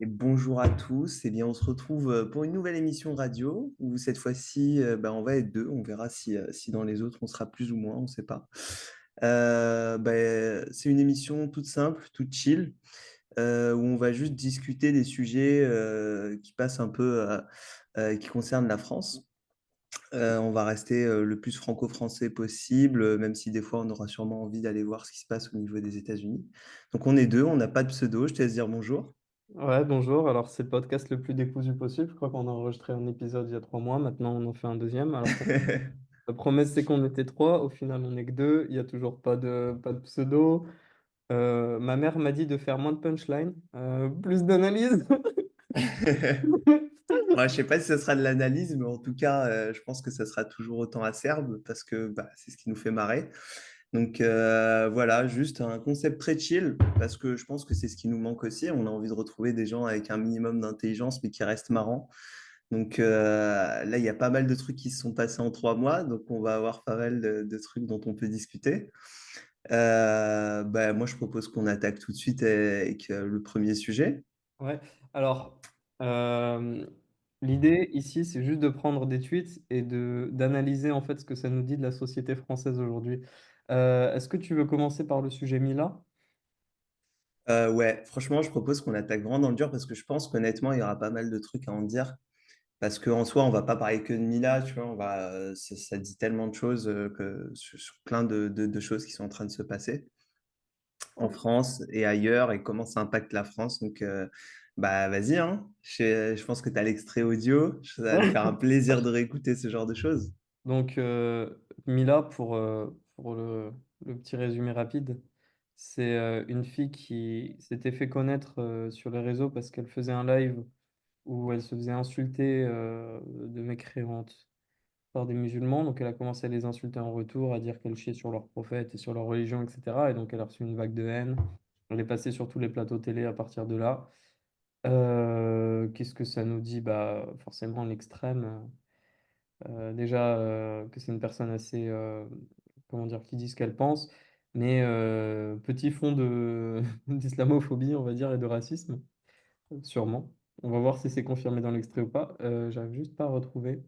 Et bonjour à tous. Eh bien, on se retrouve pour une nouvelle émission radio où cette fois-ci, on va être deux. On verra si dans les autres on sera plus ou moins, on ne sait pas. C'est une émission toute simple, toute chill, où on va juste discuter des sujets qui passent un peu, qui concernent la France. On va rester le plus franco-français possible, même si des fois on aura sûrement envie d'aller voir ce qui se passe au niveau des États-Unis. Donc on est deux, on n'a pas de pseudo. Je te laisse dire bonjour. Ouais, bonjour. Alors, c'est le podcast le plus décousu possible. Je crois qu'on a enregistré un épisode il y a 3 mois. Maintenant, on en fait un deuxième. Alors, la promesse, c'est qu'on était trois. Au final, on n'est que deux. Il n'y a toujours pas de pseudo. Ma mère m'a dit de faire moins de punchline, plus d'analyse. Ouais, je sais pas si ça sera de l'analyse, mais en tout cas, je pense que ça sera toujours autant acerbe parce que c'est ce qui nous fait marrer. Donc voilà, juste un concept très chill parce que je pense que c'est ce qui nous manque aussi. On a envie de retrouver des gens avec un minimum d'intelligence mais qui restent marrants. Donc là, il y a pas mal de trucs qui se sont passés en 3 mois, donc on va avoir pas mal de trucs dont on peut discuter. Moi, je propose qu'on attaque tout de suite avec le premier sujet. Ouais. Alors, euh, l'idée ici, c'est juste de prendre des tweets et d'analyser en fait ce que ça nous dit de la société française aujourd'hui. Est-ce que tu veux commencer par le sujet Mila? Ouais, franchement, je propose qu'on attaque vraiment dans le dur parce que je pense qu'honnêtement, il y aura pas mal de trucs à en dire. Parce qu'en soi, on va pas parler que de Mila, tu vois, ça dit tellement de choses sur plein de choses qui sont en train de se passer en France et ailleurs et comment ça impacte la France. Donc, vas-y, hein. Je pense que tu as l'extrait audio. Ça va me faire un plaisir de réécouter ce genre de choses. Donc, Mila, pour le petit résumé rapide, c'est une fille qui s'était fait connaître sur les réseaux parce qu'elle faisait un live où elle se faisait insulter de mécréantes par des musulmans. Donc, elle a commencé à les insulter en retour, à dire qu'elle chiait sur leur prophète et sur leur religion, etc. Et donc, elle a reçu une vague de haine. Elle est passée sur tous les plateaux télé à partir de là. Qu'est-ce que ça nous dit? Bah, forcément, l'extrême. Déjà que c'est une personne assez, comment dire, qui dit ce qu'elle pense, mais petit fond d'islamophobie, on va dire, et de racisme, sûrement. On va voir si c'est confirmé dans l'extrait ou pas. J'arrive juste pas à retrouver.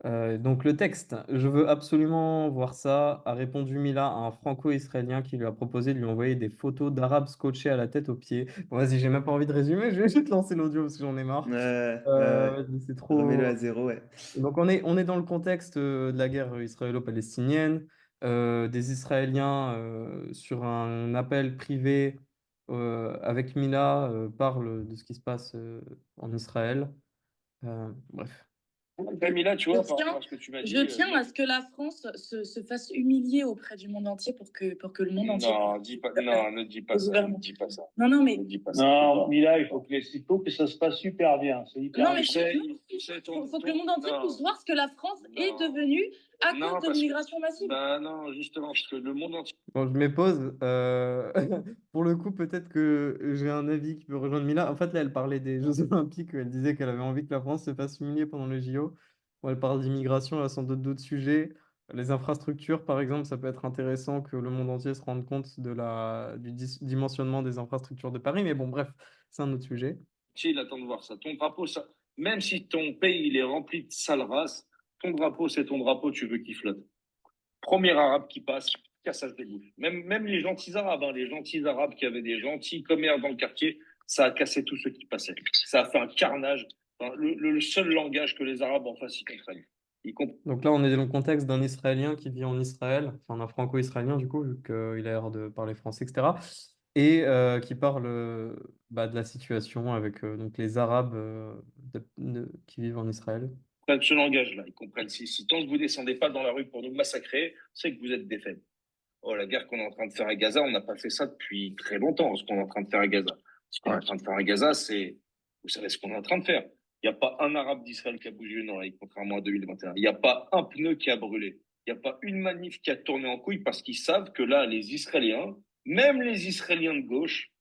Donc le texte, je veux absolument voir ça, a répondu Mila à un franco-israélien qui lui a proposé de lui envoyer des photos d'arabes scotchés à la tête aux pieds. Bon, vas-y, j'ai même pas envie de résumer, je vais juste lancer l'audio parce que j'en ai marre. Ouais. Vas-y, c'est Remets-le trop. à zéro, ouais. Donc on est dans le contexte de la guerre israélo-palestinienne, des Israéliens sur un appel privé avec Mila parlent de ce qui se passe en Israël. Bref. Camilla, tu Je vois, par rapport tiens, à ce que tu m'as je dit, tiens à ce que la France se fasse humilier auprès du monde entier pour que le monde entier. non, non, ne dis pas ça, ne dis pas ça, Non, non, mais. ne dis pas ça. Non, Mila, il faut que ça se passe super bien. C'est hyper Non, mais important. faut que le monde entier puisse voir ce que la France est Non. devenue à Non, cause de parce que, l'immigration massive. bah non, justement, parce que le monde entier. Bon, je mets pause. Pour le coup, peut-être que j'ai un avis qui peut rejoindre Mila. En fait, là, elle parlait des Jeux Olympiques. Elle disait qu'elle avait envie que la France se fasse humilier pendant les JO. Bon, elle parle d'immigration, elle a sans doute d'autres sujets. Les infrastructures, par exemple, ça peut être intéressant que le monde entier se rende compte du dimensionnement des infrastructures de Paris. Mais bon, bref, c'est un autre sujet. Il attend de voir ça. Ton drapeau, ça, même si ton pays il est rempli de sales races, ton drapeau, c'est ton drapeau, tu veux qu'il flotte. Premier arabe qui passe, cassage de bouche. Même les gentils arabes, hein, les gentils arabes qui avaient des gentils commerces dans le quartier, ça a cassé tous ceux qui passaient. Ça a fait un carnage. Enfin, le seul langage que les arabes en face ils comprennent. Ils comprennent. Donc là, on est dans le contexte d'un Israélien qui vit en Israël, enfin d'un Franco-Israélien du coup, vu qu'il a l'air de parler français, etc. Et qui parle de la situation avec donc les Arabes qui vivent en Israël. Ce langage-là, ils comprennent. Si tant que vous descendez pas dans la rue pour nous massacrer, c'est que vous êtes des faibles. Oh, la guerre qu'on est en train de faire à Gaza, on n'a pas fait ça depuis très longtemps, ce qu'on est en train de faire à Gaza. Ce qu'on est en train de faire à Gaza, vous savez ce qu'on est en train de faire. Il n'y a pas un arabe d'Israël qui a bougé une oreille, contrairement à 2021. Il n'y a pas un pneu qui a brûlé. Il n'y a pas une manif qui a tourné en couille parce qu'ils savent que là, les Israéliens, même les Israéliens de gauche,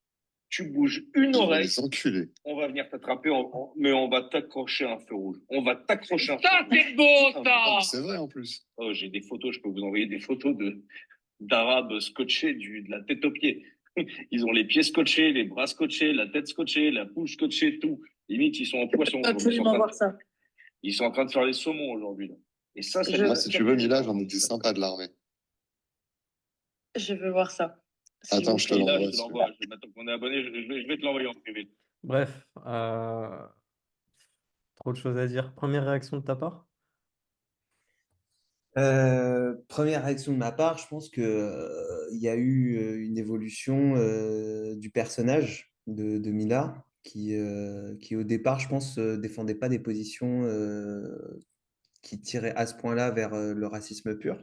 tu bouges une oreille, on va venir t'attraper, mais on va t'accrocher à un feu rouge. On va t'accrocher à un feu rouge. C'est beau, ça! C'est vrai en plus. Oh, j'ai des photos, je peux vous envoyer des photos d'arabes scotchés de la tête aux pieds. Ils ont les pieds scotchés, les bras scotchés, la tête scotchée, la bouche scotchée, tout. Limite, ils sont en poisson aujourd'hui. Absolument voir ça. Ils sont en train de faire les saumons aujourd'hui, là. Et ça Je- Moi, si tu veux, Mila, j'en ai des sympas de l'armée. Je veux voir ça. s'il Attends, vous je te plaît. Et là, l'envoie. je te l'envoie. Maintenant qu'on est abonné, je vais te l'envoyer en privé. Bref, trop de choses à dire. Première réaction de ta part? Première réaction de ma part, je pense que, il y a eu une évolution du personnage de Mila qui au départ, je pense, défendait pas des positions qui tiraient à ce point-là vers le racisme pur.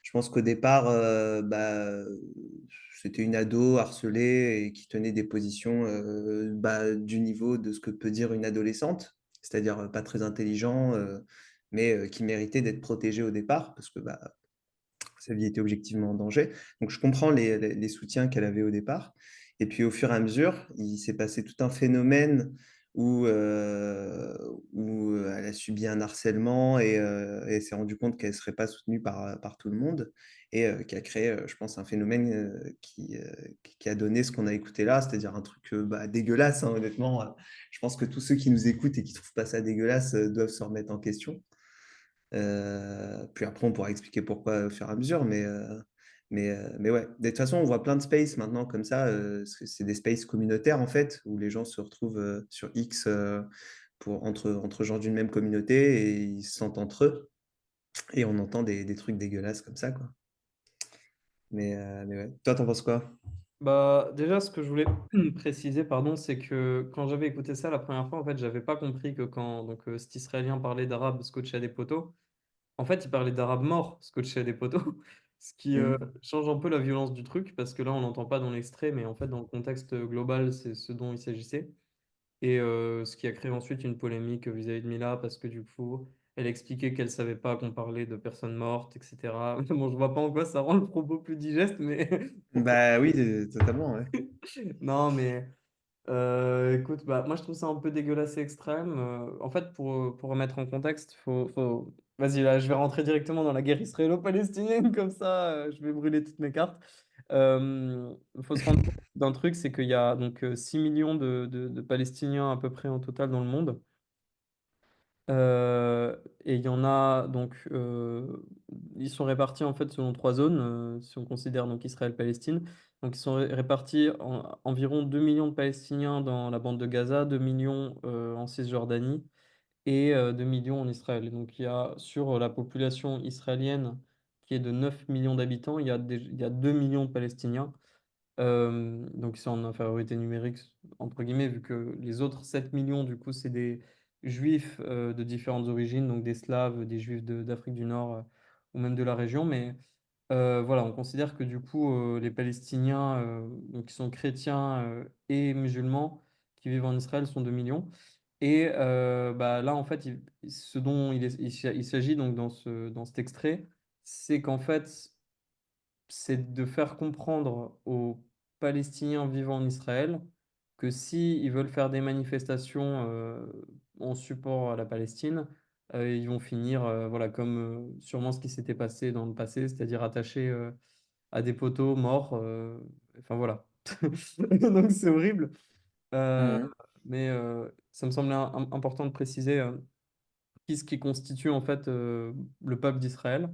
Je pense qu'au départ, c'était une ado harcelée et qui tenait des positions du niveau de ce que peut dire une adolescente, c'est-à-dire pas très intelligent, mais qui méritait d'être protégée au départ parce que sa vie était objectivement en danger. Donc je comprends les soutiens qu'elle avait au départ. Et puis au fur et à mesure, il s'est passé tout un phénomène où elle a subi un harcèlement et elle s'est rendue compte qu'elle ne serait pas soutenue par tout le monde et qui a créé, je pense, un phénomène qui a donné ce qu'on a écouté là, c'est-à-dire un truc dégueulasse, hein, honnêtement. Je pense que tous ceux qui nous écoutent et qui ne trouvent pas ça dégueulasse doivent se remettre en question. Puis après, on pourra expliquer pourquoi au fur et à mesure, mais ouais. De toute façon, on voit plein de spaces maintenant comme ça. C'est des spaces communautaires en fait, où les gens se retrouvent sur X entre gens d'une même communauté et ils se sentent entre eux. Et on entend des trucs dégueulasses comme ça, quoi. Mais ouais. Toi, t'en penses quoi? Bah, déjà, ce que je voulais préciser, pardon, c'est que quand j'avais écouté ça la première fois, en fait, j'avais pas compris que quand cet Israélien parlait d'arabe scotché à des poteaux, en fait, il parlait d'arabe mort scotché à des poteaux, ce qui Mhm. change un peu la violence du truc, parce que là, on n'entend pas dans l'extrait, mais en fait, dans le contexte global, c'est ce dont il s'agissait. Et ce qui a créé ensuite une polémique vis-à-vis de Mila, parce que du coup, elle expliquait qu'elle savait pas qu'on parlait de personnes mortes, etc. Bon, je vois pas en quoi ça rend le propos plus digeste, mais pourquoi? Bah oui, totalement, ouais. Non, mais écoute, bah, moi je trouve ça un peu dégueulasse et extrême. En fait, pour remettre en contexte, faut... Vas-y, là, je vais rentrer directement dans la guerre israélo-palestinienne, comme ça, je vais brûler toutes mes cartes. Il faut se rendre compte d'un truc, c'est qu'il y a donc 6 millions de Palestiniens à peu près en total dans le monde. Et il y en a donc, ils sont répartis en fait selon trois zones, si on considère donc Israël-Palestine. Donc ils sont répartis en environ 2 millions de Palestiniens dans la bande de Gaza, 2 millions en Cisjordanie et 2 millions en Israël. Et donc il y a sur la population israélienne qui est de 9 millions d'habitants, il y a 2 millions de Palestiniens. Donc ils sont en infériorité numérique, entre guillemets, vu que les autres 7 millions, du coup, c'est des juifs de différentes origines, donc des Slaves, des juifs d'Afrique du Nord ou même de la région. Mais voilà, on considère que du coup, les Palestiniens, donc qui sont chrétiens et musulmans, qui vivent en Israël, sont 2 millions. Et là, en fait, ce dont il s'agit donc dans cet extrait, c'est qu'en fait, c'est de faire comprendre aux Palestiniens vivant en Israël que si ils veulent faire des manifestations en support à la Palestine, ils vont finir voilà, comme sûrement ce qui s'était passé dans le passé, c'est-à-dire attachés à des poteaux morts. Enfin voilà. Donc c'est horrible. Euh, Mhm. mais ça me semblait important de préciser ce qui constitue en fait le peuple d'Israël.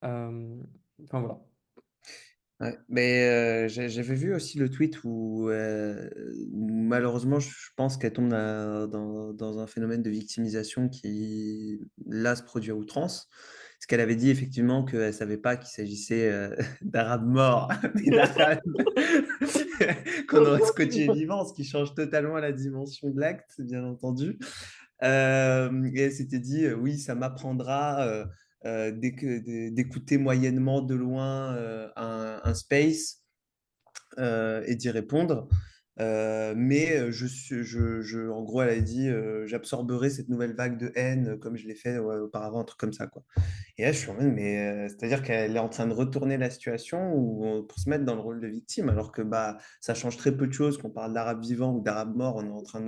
Enfin voilà. Ouais, mais j'avais vu aussi le tweet où malheureusement je pense qu'elle tombe dans un phénomène de victimisation qui là se produit à outrance. Parce qu'elle avait dit effectivement qu'elle ne savait pas qu'il s'agissait d'Arabes morts, mais d'Arabes qu'on aurait scotché vivant, ce qui change totalement la dimension de l'acte, bien entendu. Et elle s'était dit, oui, ça m'apprendra d'écouter moyennement de loin un space et d'y répondre. En gros, elle a dit, j'absorberai cette nouvelle vague de haine comme je l'ai fait ouais, auparavant, un truc comme ça, quoi. Et là, je suis en mode, mais c'est-à-dire qu'elle est en train de retourner la situation pour se mettre dans le rôle de victime, alors que ça change très peu de choses qu'on parle d'arabe vivant ou d'arabe mort. On est en train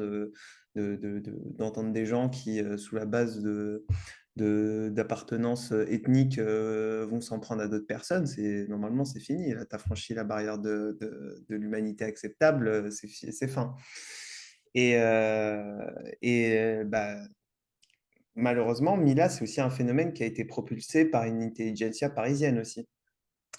d'entendre des gens qui, sous la base d'appartenance ethnique vont s'en prendre à d'autres personnes, normalement, c'est fini. Là, tu as franchi la barrière de l'humanité acceptable, c'est fin. Et, bah, malheureusement, Mila, c'est aussi un phénomène qui a été propulsé par une intelligentsia parisienne aussi.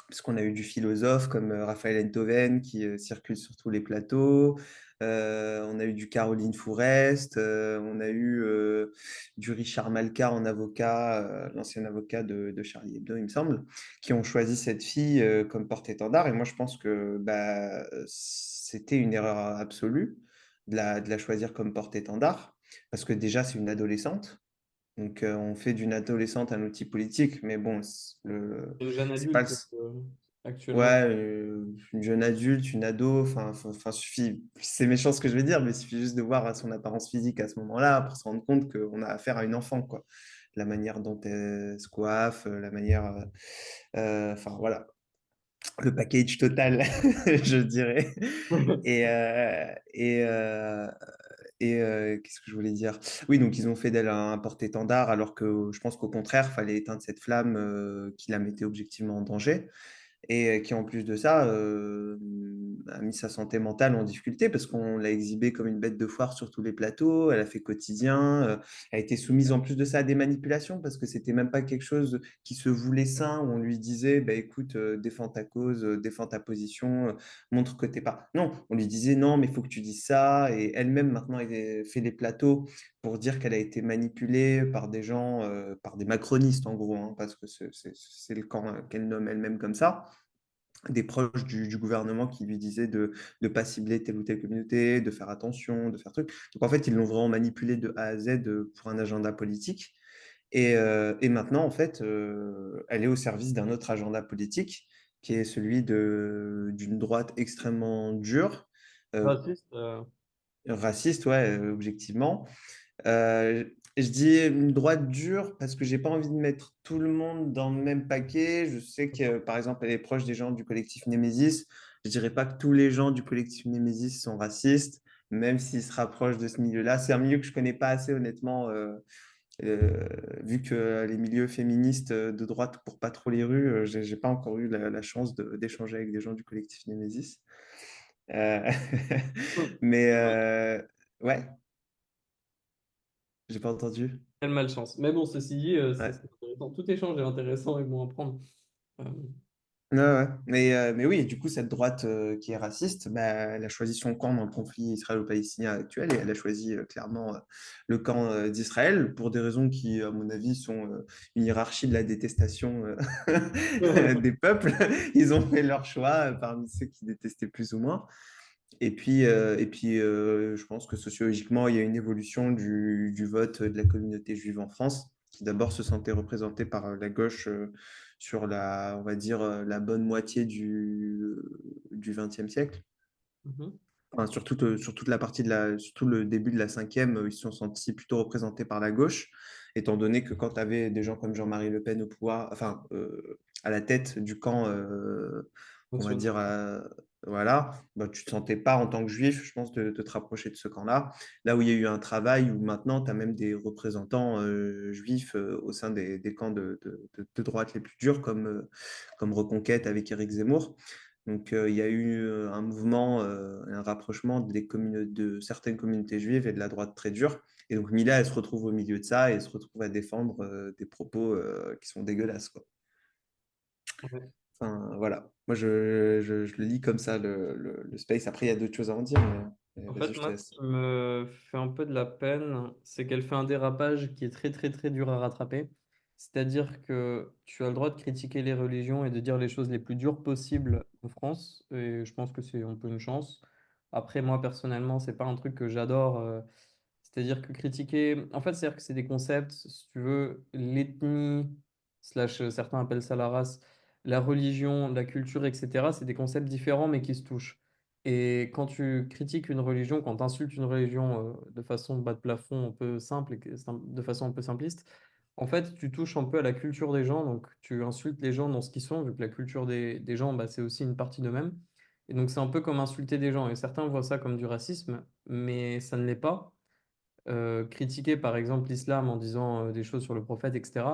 Parce qu'on a eu du philosophe comme Raphaël Enthoven qui circule sur tous les plateaux. On a eu du Caroline Fourest. On a eu du Richard Malka en avocat, l'ancien avocat de Charlie Hebdo, il me semble, qui ont choisi cette fille comme porte-étendard. Et moi, je pense que bah, c'était une erreur absolue de la choisir comme porte-étendard. Parce que déjà, c'est une adolescente. Donc, on fait d'une adolescente un outil politique, mais bon, Une jeune c'est pas adulte actuellement. ouais, une jeune adulte, une ado, suffit, c'est méchant ce que je vais dire, mais il suffit juste de voir son apparence physique à ce moment-là pour se rendre compte qu'on a affaire à une enfant, quoi. La manière dont elle se coiffe, la manière, voilà, le package total, je dirais. Et, qu'est-ce que je voulais dire? Oui, donc ils ont fait d'elle un porte-étendard, alors que je pense qu'au contraire, il fallait éteindre cette flamme qui la mettait objectivement en danger et qui en plus de ça a mis sa santé mentale en difficulté parce qu'on l'a exhibée comme une bête de foire sur tous les plateaux, elle a fait quotidien, elle a été soumise en plus de ça à des manipulations parce que c'était même pas quelque chose qui se voulait sain où on lui disait bah, écoute, défends ta cause, défends ta position, montre que t'es pas. Non, on lui disait non, mais il faut que tu dises ça et elle-même maintenant elle fait les plateaux pour dire qu'elle a été manipulée par des gens, par des macronistes en gros, hein, parce que c'est le camp qu'elle nomme elle-même comme ça, des proches du gouvernement qui lui disaient de ne pas cibler telle ou telle communauté, de faire attention, de faire truc. Donc en fait, ils l'ont vraiment manipulée de A à Z pour un agenda politique. Et maintenant, en fait, elle est au service d'un autre agenda politique qui est celui d'une droite extrêmement dure, euh, Raciste, raciste, ouais, objectivement, euh, je dis une droite dure parce que j'ai pas envie de mettre tout le monde dans le même paquet. Je sais que, par exemple, elle est proche des gens du collectif Némésis. Je dirais pas que tous les gens du collectif Némésis sont racistes, même s'ils se rapprochent de ce milieu-là. C'est un milieu que je connais pas assez, honnêtement, vu que les milieux féministes de droite courent pas trop les rues. J'ai pas encore eu la chance d'échanger avec des gens du collectif Némésis. Euh, mais ouais, j'ai pas entendu. quelle malchance. Mais bon, ceci dit, Ouais. c'est intéressant. Tout échange est intéressant et bon à prendre. Euh, Ouais, ouais. Mais oui, et du coup, cette droite qui est raciste, bah, elle a choisi son camp dans le conflit israélo-palestinien actuel et elle a choisi clairement le camp d'Israël pour des raisons qui, à mon avis, sont une hiérarchie de la détestation des peuples. Ils ont fait leur choix parmi ceux qui détestaient plus ou moins. Et puis, je pense que sociologiquement, il y a une évolution du vote de la communauté juive en France, qui d'abord se sentait représentée par la gauche sur on va dire, la bonne moitié du XXe siècle. mhm. Enfin, sur toute la partie surtout le début de la cinquième, ils se sont sentis plutôt représentés par la gauche, étant donné que quand tu avais des gens comme Jean-Marie Le Pen au pouvoir, enfin, à la tête du camp, on va dire, voilà, bah, tu ne te sentais pas en tant que juif, je pense, de te rapprocher de ce camp-là. Là où il y a eu un travail où maintenant, tu as même des représentants juifs au sein des camps de droite les plus durs, comme Reconquête avec Éric Zemmour. Donc, il y a eu un mouvement, un rapprochement de certaines communautés juives et de la droite très dure. Et donc, Mila, elle se retrouve au milieu de ça et elle se retrouve à défendre des propos qui sont dégueulasses, quoi. Ouais. Enfin, voilà. Moi, je le lis comme ça, le space. Après, il y a d'autres choses à en dire, mais En vas-y, fait, je te moi, ce laisse. qui me fait un peu de la peine, c'est qu'elle fait un dérapage qui est très, très, très dur à rattraper. C'est-à-dire que tu as le droit de critiquer les religions et de dire les choses les plus dures possibles en France. Et je pense que c'est un peu une chance. Après, moi, personnellement, c'est pas un truc que j'adore. C'est-à-dire que critiquer, en fait, c'est-à-dire que c'est des concepts, si tu veux, l'ethnie, slash certains appellent ça la race, la religion, la culture, etc., c'est des concepts différents mais qui se touchent. Et quand tu critiques une religion, quand tu insultes une religion de façon bas de plafond un peu simple et de façon un peu simpliste, en fait, tu touches un peu à la culture des gens, donc tu insultes les gens dans ce qu'ils sont, vu que la culture des gens, bah, c'est aussi une partie d'eux-mêmes. Et donc c'est un peu comme insulter des gens. Et certains voient ça comme du racisme, mais ça ne l'est pas. critiquer par exemple l'islam en disant des choses sur le prophète, etc.,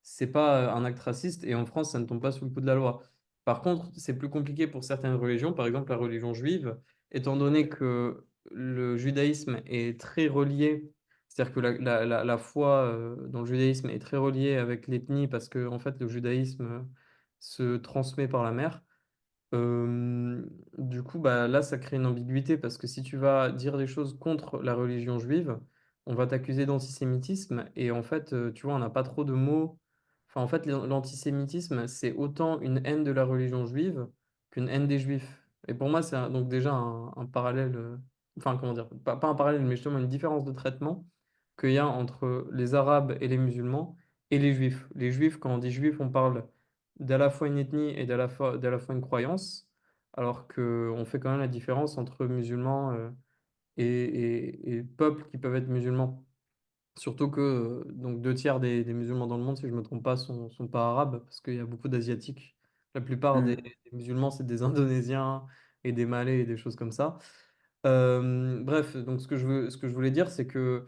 c'est pas un acte raciste et en France, ça ne tombe pas sous le coup de la loi. Par contre, c'est plus compliqué pour certaines religions, par exemple la religion juive, étant donné que le judaïsme est très relié, c'est-à-dire que la foi dans le judaïsme est très reliée avec l'ethnie parce que en fait, le judaïsme se transmet par la mère. Euh, du coup, bah, là, ça crée une ambiguïté parce que si tu vas dire des choses contre la religion juive, on va t'accuser d'antisémitisme et en fait, tu vois, on n'a pas trop de mots. Enfin, en fait, l'antisémitisme, c'est autant une haine de la religion juive qu'une haine des juifs. Et pour moi, c'est donc déjà un parallèle, enfin, comment dire, pas un parallèle, mais justement une différence de traitement qu'il y a entre les Arabes et les musulmans et les juifs. Les juifs, quand on dit juifs, on parle d'à la fois une ethnie et d'à la fois une croyance, alors qu'on fait quand même la différence entre musulmans et peuples qui peuvent être musulmans. Surtout que donc 2 tiers des musulmans dans le monde, si je ne me trompe pas, sont pas arabes, parce qu'il y a beaucoup d'asiatiques. La plupart Hmm. des musulmans, c'est des Indonésiens et des Malais et des choses comme ça. Bref, donc ce que je voulais dire, c'est que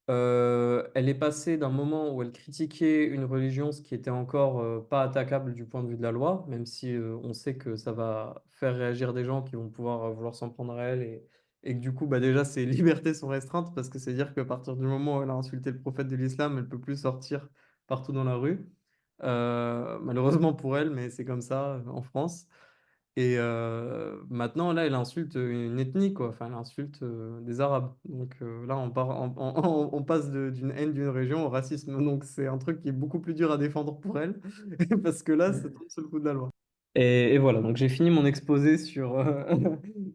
elle est passée d'un moment où elle critiquait une religion, ce qui était encore pas attaquable du point de vue de la loi, même si on sait que ça va faire réagir des gens qui vont pouvoir vouloir s'en prendre à elle et que du coup, bah déjà, ses libertés sont restreintes parce que c'est dire qu'à partir du moment où elle a insulté le prophète de l'islam, elle peut plus sortir partout dans la rue. Malheureusement pour elle, mais c'est comme ça en France. Et maintenant, là, elle insulte une ethnie, quoi. Enfin, elle insulte des Arabes. Donc là, on passe d'une haine d'une région au racisme. Donc c'est un truc qui est beaucoup plus dur à défendre pour elle, parce que là, ça tombe sous le coup de la loi. Et voilà, donc j'ai fini mon exposé sur,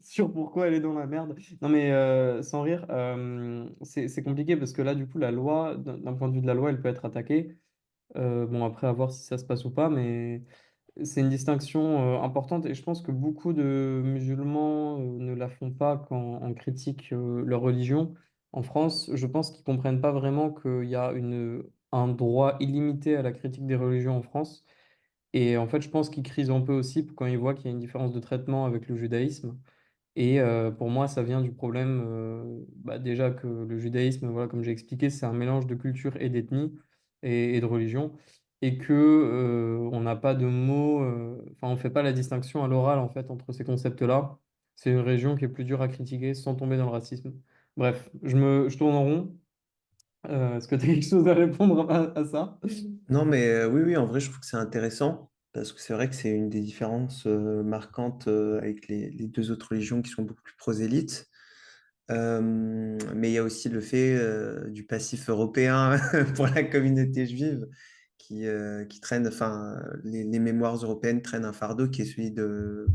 sur pourquoi elle est dans la merde. Non mais sans rire, c'est compliqué parce que là, du coup, la loi, d'un point de vue de la loi, elle peut être attaquée. Bon, après, à voir si ça se passe ou pas, mais c'est une distinction importante et je pense que beaucoup de musulmans ne la font pas quand on critique leur religion. En France, je pense qu'ils comprennent pas vraiment qu'il y a un droit illimité à la critique des religions en France. Et en fait, je pense qu'ils crisent un peu aussi quand ils voient qu'il y a une différence de traitement avec le judaïsme. Et pour moi, ça vient du problème, bah, déjà que le judaïsme, voilà, comme j'ai expliqué, c'est un mélange de culture et d'ethnie et de religion, et que on n'a pas de mots, enfin, on fait pas la distinction à l'oral en fait entre ces concepts-là. C'est une région qui est plus dure à critiquer sans tomber dans le racisme. Bref, je tourne en rond. Est-ce que tu as quelque chose à répondre à ça? Non, mais oui, oui, en vrai, je trouve que c'est intéressant parce que c'est vrai que c'est une des différences marquantes avec les deux autres religions qui sont beaucoup plus prosélytes. Mais il y a aussi le fait du passif européen pour la communauté juive qui traîne, enfin, les mémoires européennes traînent un fardeau qui est celui de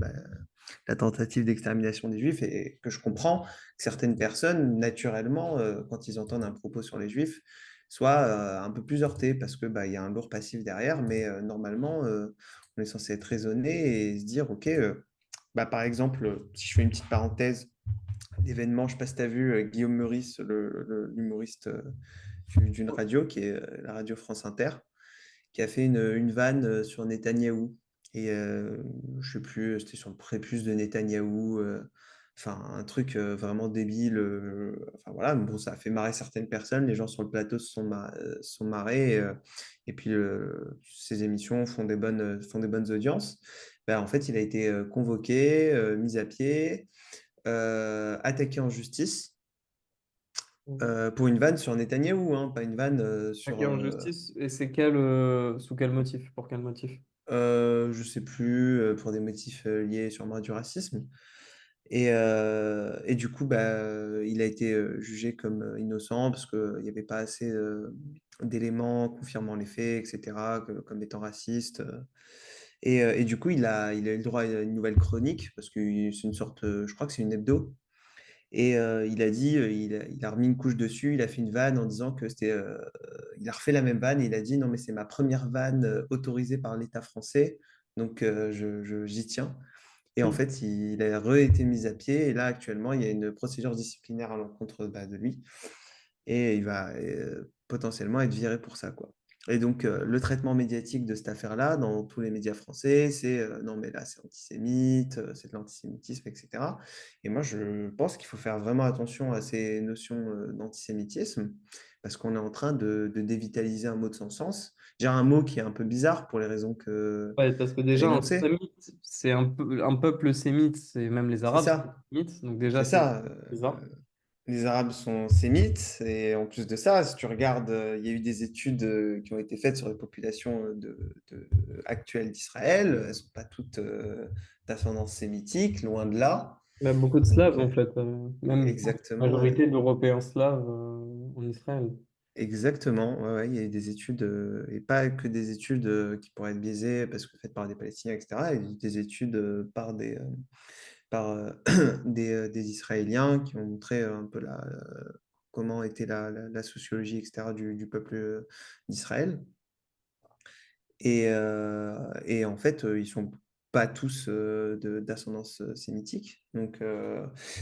la tentative d'extermination des juifs et que je comprends que certaines personnes, naturellement, quand ils entendent un propos sur les juifs, soient un peu plus heurtés parce que il y a un lourd passif derrière, mais normalement, on est censé être raisonné et se dire, OK, par exemple, si je fais une petite parenthèse, d'événements. Je ne sais pas si tu as vu Guillaume Meurice, l'humoriste d'une radio, qui est la radio France Inter, qui a fait une vanne sur Netanyahou. Et je ne sais plus, c'était sur le prépuce de Netanyahou. Enfin, un truc vraiment débile. Enfin voilà, mais bon, ça a fait marrer certaines personnes. Les gens sur le plateau se sont marrés. Et puis, ces émissions font des bonnes audiences. En fait, il a été convoqué, mis à pied, attaqué en justice pour une vanne sur Netanyahou, hein, pas une vanne Ok, sur, en justice, et c'est sous quel motif? Pour quel motif? je sais plus, pour des motifs liés sûrement à du racisme. Et du coup, il a été jugé comme innocent parce qu'il n'y avait pas assez d'éléments confirmant les faits, etc., comme étant raciste. Et du coup, il a eu le droit à une nouvelle chronique parce que c'est une sorte, je crois que c'est une hebdo. Et il a dit, il a remis une couche dessus, il a fait une vanne en disant que c'était, il a refait la même vanne et il a dit non mais c'est ma première vanne autorisée par l'État français, donc j'y tiens. Et en fait, il a re-été mis à pied et là actuellement il y a une procédure disciplinaire à l'encontre de lui et il va potentiellement être viré pour ça quoi. Et donc, le traitement médiatique de cette affaire-là, dans tous les médias français, c'est non, mais là, c'est antisémite, c'est de l'antisémitisme, etc. Et moi, je pense qu'il faut faire vraiment attention à ces notions d'antisémitisme, parce qu'on est en train de dévitaliser un mot de son sens. J'ai un mot qui est un peu bizarre pour les raisons que Ouais, parce que tu as déjà, un énoncées. sémite, c'est un peuple sémite, c'est même les C'est Arabes sont ça, sémites, donc déjà, c'est c'est ça. bizarre. Les Arabes sont sémites, et en plus de ça, si tu regardes, il y a eu des études qui ont été faites sur les populations actuelles d'Israël. Elles ne sont pas toutes d'ascendance sémitique, loin de là. Même beaucoup de Donc, Slaves, en fait, même exactement, ouais. majorité d'Européens slaves en Israël. Exactement, ouais, ouais, il y a eu des études, et pas que des études qui pourraient être biaisées parce que faites par des Palestiniens, etc. Il y a eu des études par des Israéliens qui ont montré un peu comment était la sociologie, etc., du peuple d'Israël. Et en fait, ils sont pas tous d'ascendance sémitique. Donc,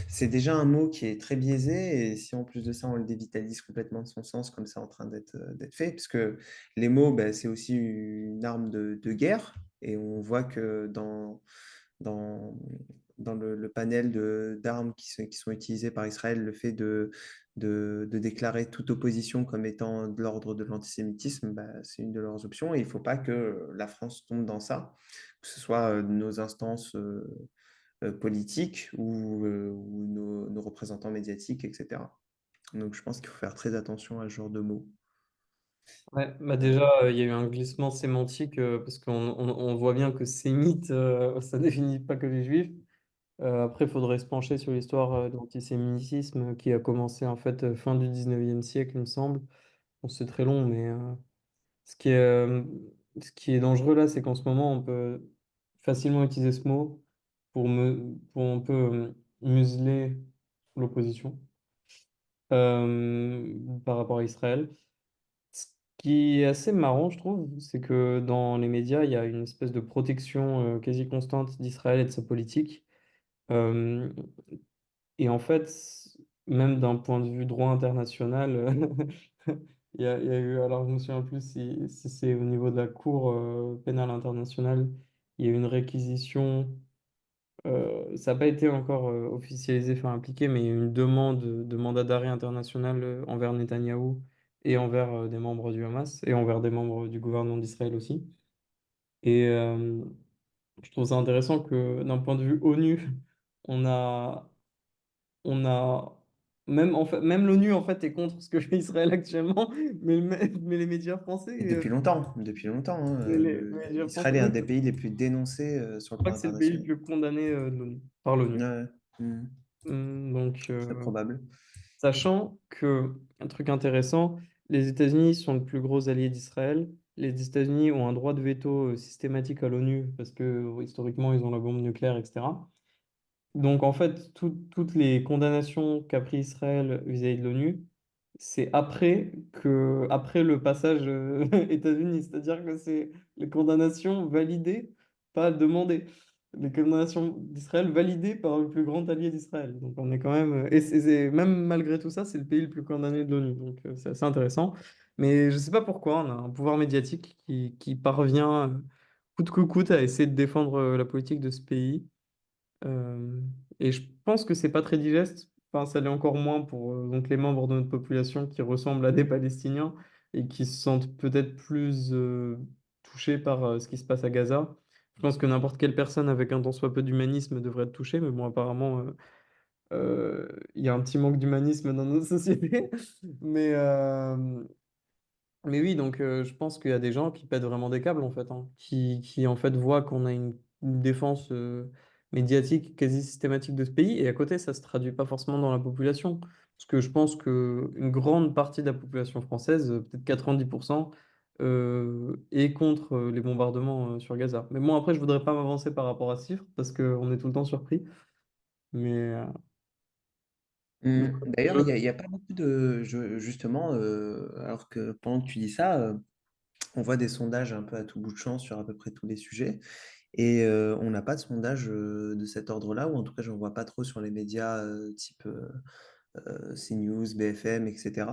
c'est déjà un mot qui est très biaisé. Et si en plus de ça, on le dévitalise complètement de son sens, comme c'est en train d'être fait, parce que les mots, ben, c'est aussi une arme de guerre. Et on voit que dans, dans le panel d'armes qui sont utilisées par Israël, le fait de déclarer toute opposition comme étant de l'ordre de l'antisémitisme, bah, c'est une de leurs options. Et il ne faut pas que la France tombe dans ça, que ce soit nos instances politiques ou nos représentants médiatiques, etc. Donc je pense qu'il faut faire très attention à ce genre de mots. Ouais, bah Euh, déjà, il y a eu un glissement sémantique parce qu'on voit bien que sémite, ça définit pas que les juifs. Après, il faudrait se pencher sur l'histoire de l'antisémitisme qui a commencé en fait fin du 19e siècle, il me semble. Bon, c'est très long, mais ce qui est, euh, ce qui est dangereux là, c'est qu'en ce moment, on peut facilement utiliser ce mot pour un peu museler l'opposition par rapport à Israël. Ce qui est assez marrant, je trouve, c'est que dans les médias, il y a une espèce de protection quasi constante d'Israël et de sa politique. Euh, et en fait, même d'un point de vue droit international, il y a eu, alors je me souviens plus si c'est au niveau de la Cour pénale internationale, il y a eu une réquisition, ça n'a pas été encore officialisé, enfin appliqué, mais il y a eu une demande de mandat d'arrêt international envers Netanyahou et envers des membres du Hamas et envers des membres du gouvernement d'Israël aussi. Et je trouve ça intéressant que d'un point de vue ONU, on a on a même en fait même l'ONU en fait est contre ce que fait Israël actuellement, mais les médias français, et depuis longtemps, hein, les médias français, Israël est un oui, des pays les plus dénoncés sur je le crois plan que c'est le pays le international. plus condamné de l'ONU par l'ONU. Ouais, mhm, Donc très probable. sachant que un truc intéressant, les États-Unis sont le plus gros allié d'Israël. Les États-Unis ont un droit de veto systématique à l'ONU parce que historiquement ils ont la bombe nucléaire, etc. Donc, en fait, toutes les condamnations qu'a pris Israël vis-à-vis de l'ONU, c'est après le passage États-Unis. C'est-à-dire que c'est les condamnations validées, pas demandées. Les condamnations d'Israël validées par le plus grand allié d'Israël. Donc, on est quand même. Et même malgré tout ça, c'est le pays le plus condamné de l'ONU. Donc, c'est assez intéressant. Mais je ne sais pas pourquoi, on a un pouvoir médiatique qui parvient coûte que coûte à essayer de défendre la politique de ce pays. Euh, et je pense que c'est pas très digeste. Enfin, ça l'est encore moins pour donc les membres de notre population qui ressemblent à des Palestiniens et qui se sentent peut-être plus touchés par ce qui se passe à Gaza. Je pense que n'importe quelle personne avec un tant soit peu d'humanisme devrait être touchée, mais bon, apparemment, il y a un petit manque d'humanisme dans notre société. Mais, euh, mais oui, donc je pense qu'il y a des gens qui pètent vraiment des câbles en fait, hein, qui en fait voient qu'on a une défense médiatique quasi systématique de ce pays et à côté ça se traduit pas forcément dans la population. Parce que je pense que une grande partie de la population française, peut-être 90%, est contre les bombardements sur Gaza. Mais bon, après je voudrais pas m'avancer par rapport à ce chiffre parce qu'on est tout le temps surpris. Mais donc, D'ailleurs, il y a pas beaucoup justement, alors que pendant que tu dis ça, on voit des sondages un peu à tout bout de champ sur à peu près tous les sujets. Et on n'a pas de sondage de cet ordre-là, ou en tout cas, j'en vois pas trop sur les médias type CNews, BFM, etc.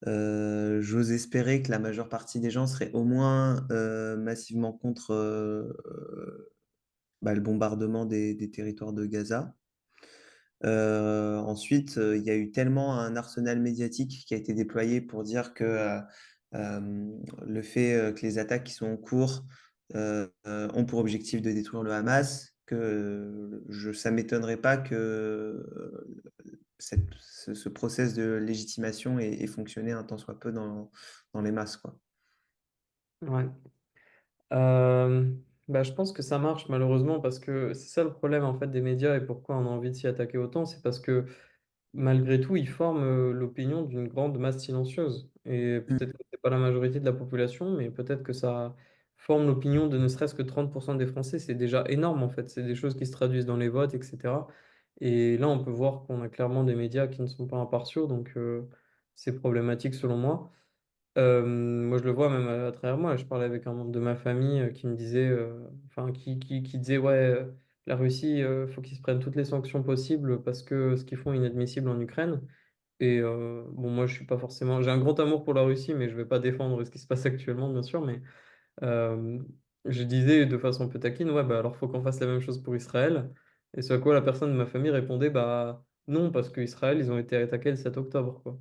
J'ose espérer que la majeure partie des gens seraient au moins massivement contre le bombardement des territoires de Gaza. Ensuite, il y a eu tellement un arsenal médiatique qui a été déployé pour dire que le fait que les attaques qui sont en cours ont pour objectif de détruire le Hamas, que ça ne m'étonnerait pas que ce process de légitimation ait fonctionné un tant soit peu dans les masses, quoi. Ouais. Euh, je pense que ça marche malheureusement parce que c'est ça le problème en fait des médias et pourquoi on a envie de s'y attaquer autant, c'est parce que malgré tout, ils forment l'opinion d'une grande masse silencieuse. Et Mm. peut-être que c'est pas la majorité de la population, mais peut-être que ça forme l'opinion de ne serait-ce que 30% des Français. C'est déjà énorme en fait. C'est des choses qui se traduisent dans les votes, etc. Et là, on peut voir qu'on a clairement des médias qui ne sont pas impartiaux, donc c'est problématique selon moi. Moi, je le vois même à travers moi. Je parlais avec un membre de ma famille qui me disait, enfin, qui disait, ouais, la Russie, faut qu'ils se prennent toutes les sanctions possibles parce que ce qu'ils font est inadmissible en Ukraine. Et bon, moi, je suis pas forcément. J'ai un grand amour pour la Russie, mais je vais pas défendre ce qui se passe actuellement, bien sûr. Mais euh, je disais de façon un peu taquine, ouais, bah alors faut qu'on fasse la même chose pour Israël. Et ce à quoi la personne de ma famille répondait, bah non, parce qu'Israël, ils ont été attaqués le 7 octobre, quoi.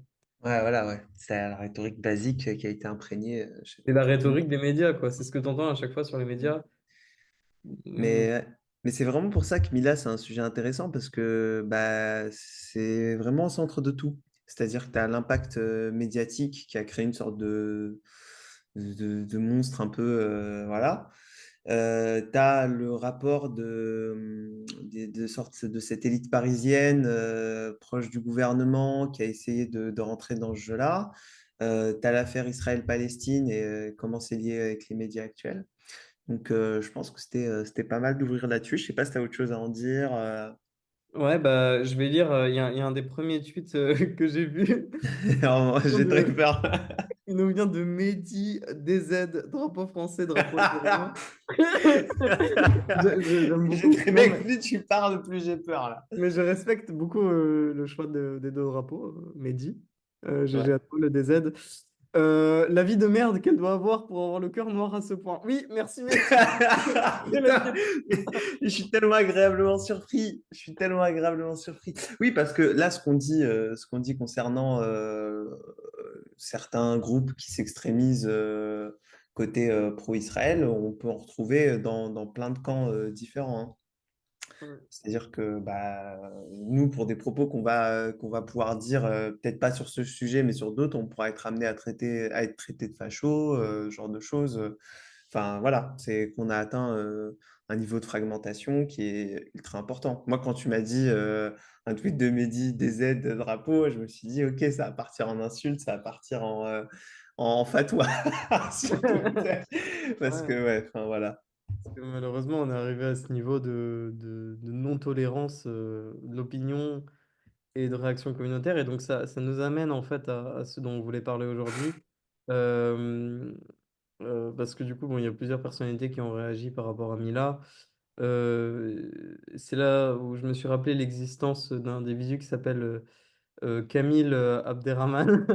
Ouais, voilà, ouais. C'est la rhétorique basique qui a été imprégnée C'est la chez tout le rhétorique des médias, quoi. C'est ce que tu entends à chaque fois sur les monde. médias. Mm. Mais, mais c'est vraiment pour ça que Mila, c'est un sujet intéressant parce que bah, c'est vraiment au centre de tout. C'est-à-dire que tu as l'impact médiatique qui a créé une sorte de monstre un peu. Voilà. Tu as le rapport de sorte de cette élite parisienne proche du gouvernement qui a essayé de rentrer dans ce jeu-là. Tu as l'affaire Israël-Palestine et comment c'est lié avec les médias actuels. Donc, je pense que c'était pas mal d'ouvrir là-dessus. Je sais pas si tu as autre chose à en dire. Ouais, bah, je vais lire, il y a un des premiers tweets que j'ai vu. Alors, j'ai très peur. Il nous vient de Mehdi, DZ, drapeau français, drapeau algérien. J'aime J'ai beaucoup. très Non, bien que plus tu parles, plus j'ai peur là. mais je respecte beaucoup le choix des deux drapeaux, Mehdi, GG Ouais. à toi, le DZ. La vie de merde qu'elle doit avoir pour avoir le cœur noir à ce point. Oui, merci Mehdi. Putain, je suis tellement agréablement surpris. Je suis tellement agréablement surpris. Oui, parce que là, ce qu'on dit concernant certains groupes qui s'extrémisent côté pro-Israël, on peut en retrouver dans plein de camps différents, hein. C'est-à-dire que bah, nous, pour des propos qu'on va pouvoir dire, peut-être pas sur ce sujet, mais sur d'autres, on pourra être amené à être traité de facho, ce genre de choses. Enfin, voilà, c'est qu'on a atteint un niveau de fragmentation qui est ultra important. Moi, quand tu m'as dit un tweet de Mehdi, DZ, drapeau, je me suis dit, OK, ça va partir en insulte, ça va partir en fatwa, sur Twitter. Parce Ouais. que, ouais, enfin, voilà. Parce que malheureusement, on est arrivé à ce niveau de non-tolérance de l'opinion et de réaction communautaire. Et donc, ça nous amène en fait à ce dont on voulait parler aujourd'hui. Euh, Parce que du coup, bon, il y a plusieurs personnalités qui ont réagi par rapport à Mila. C'est là où je me suis rappelé l'existence d'un individu qui s'appelle Camille Abderrahman.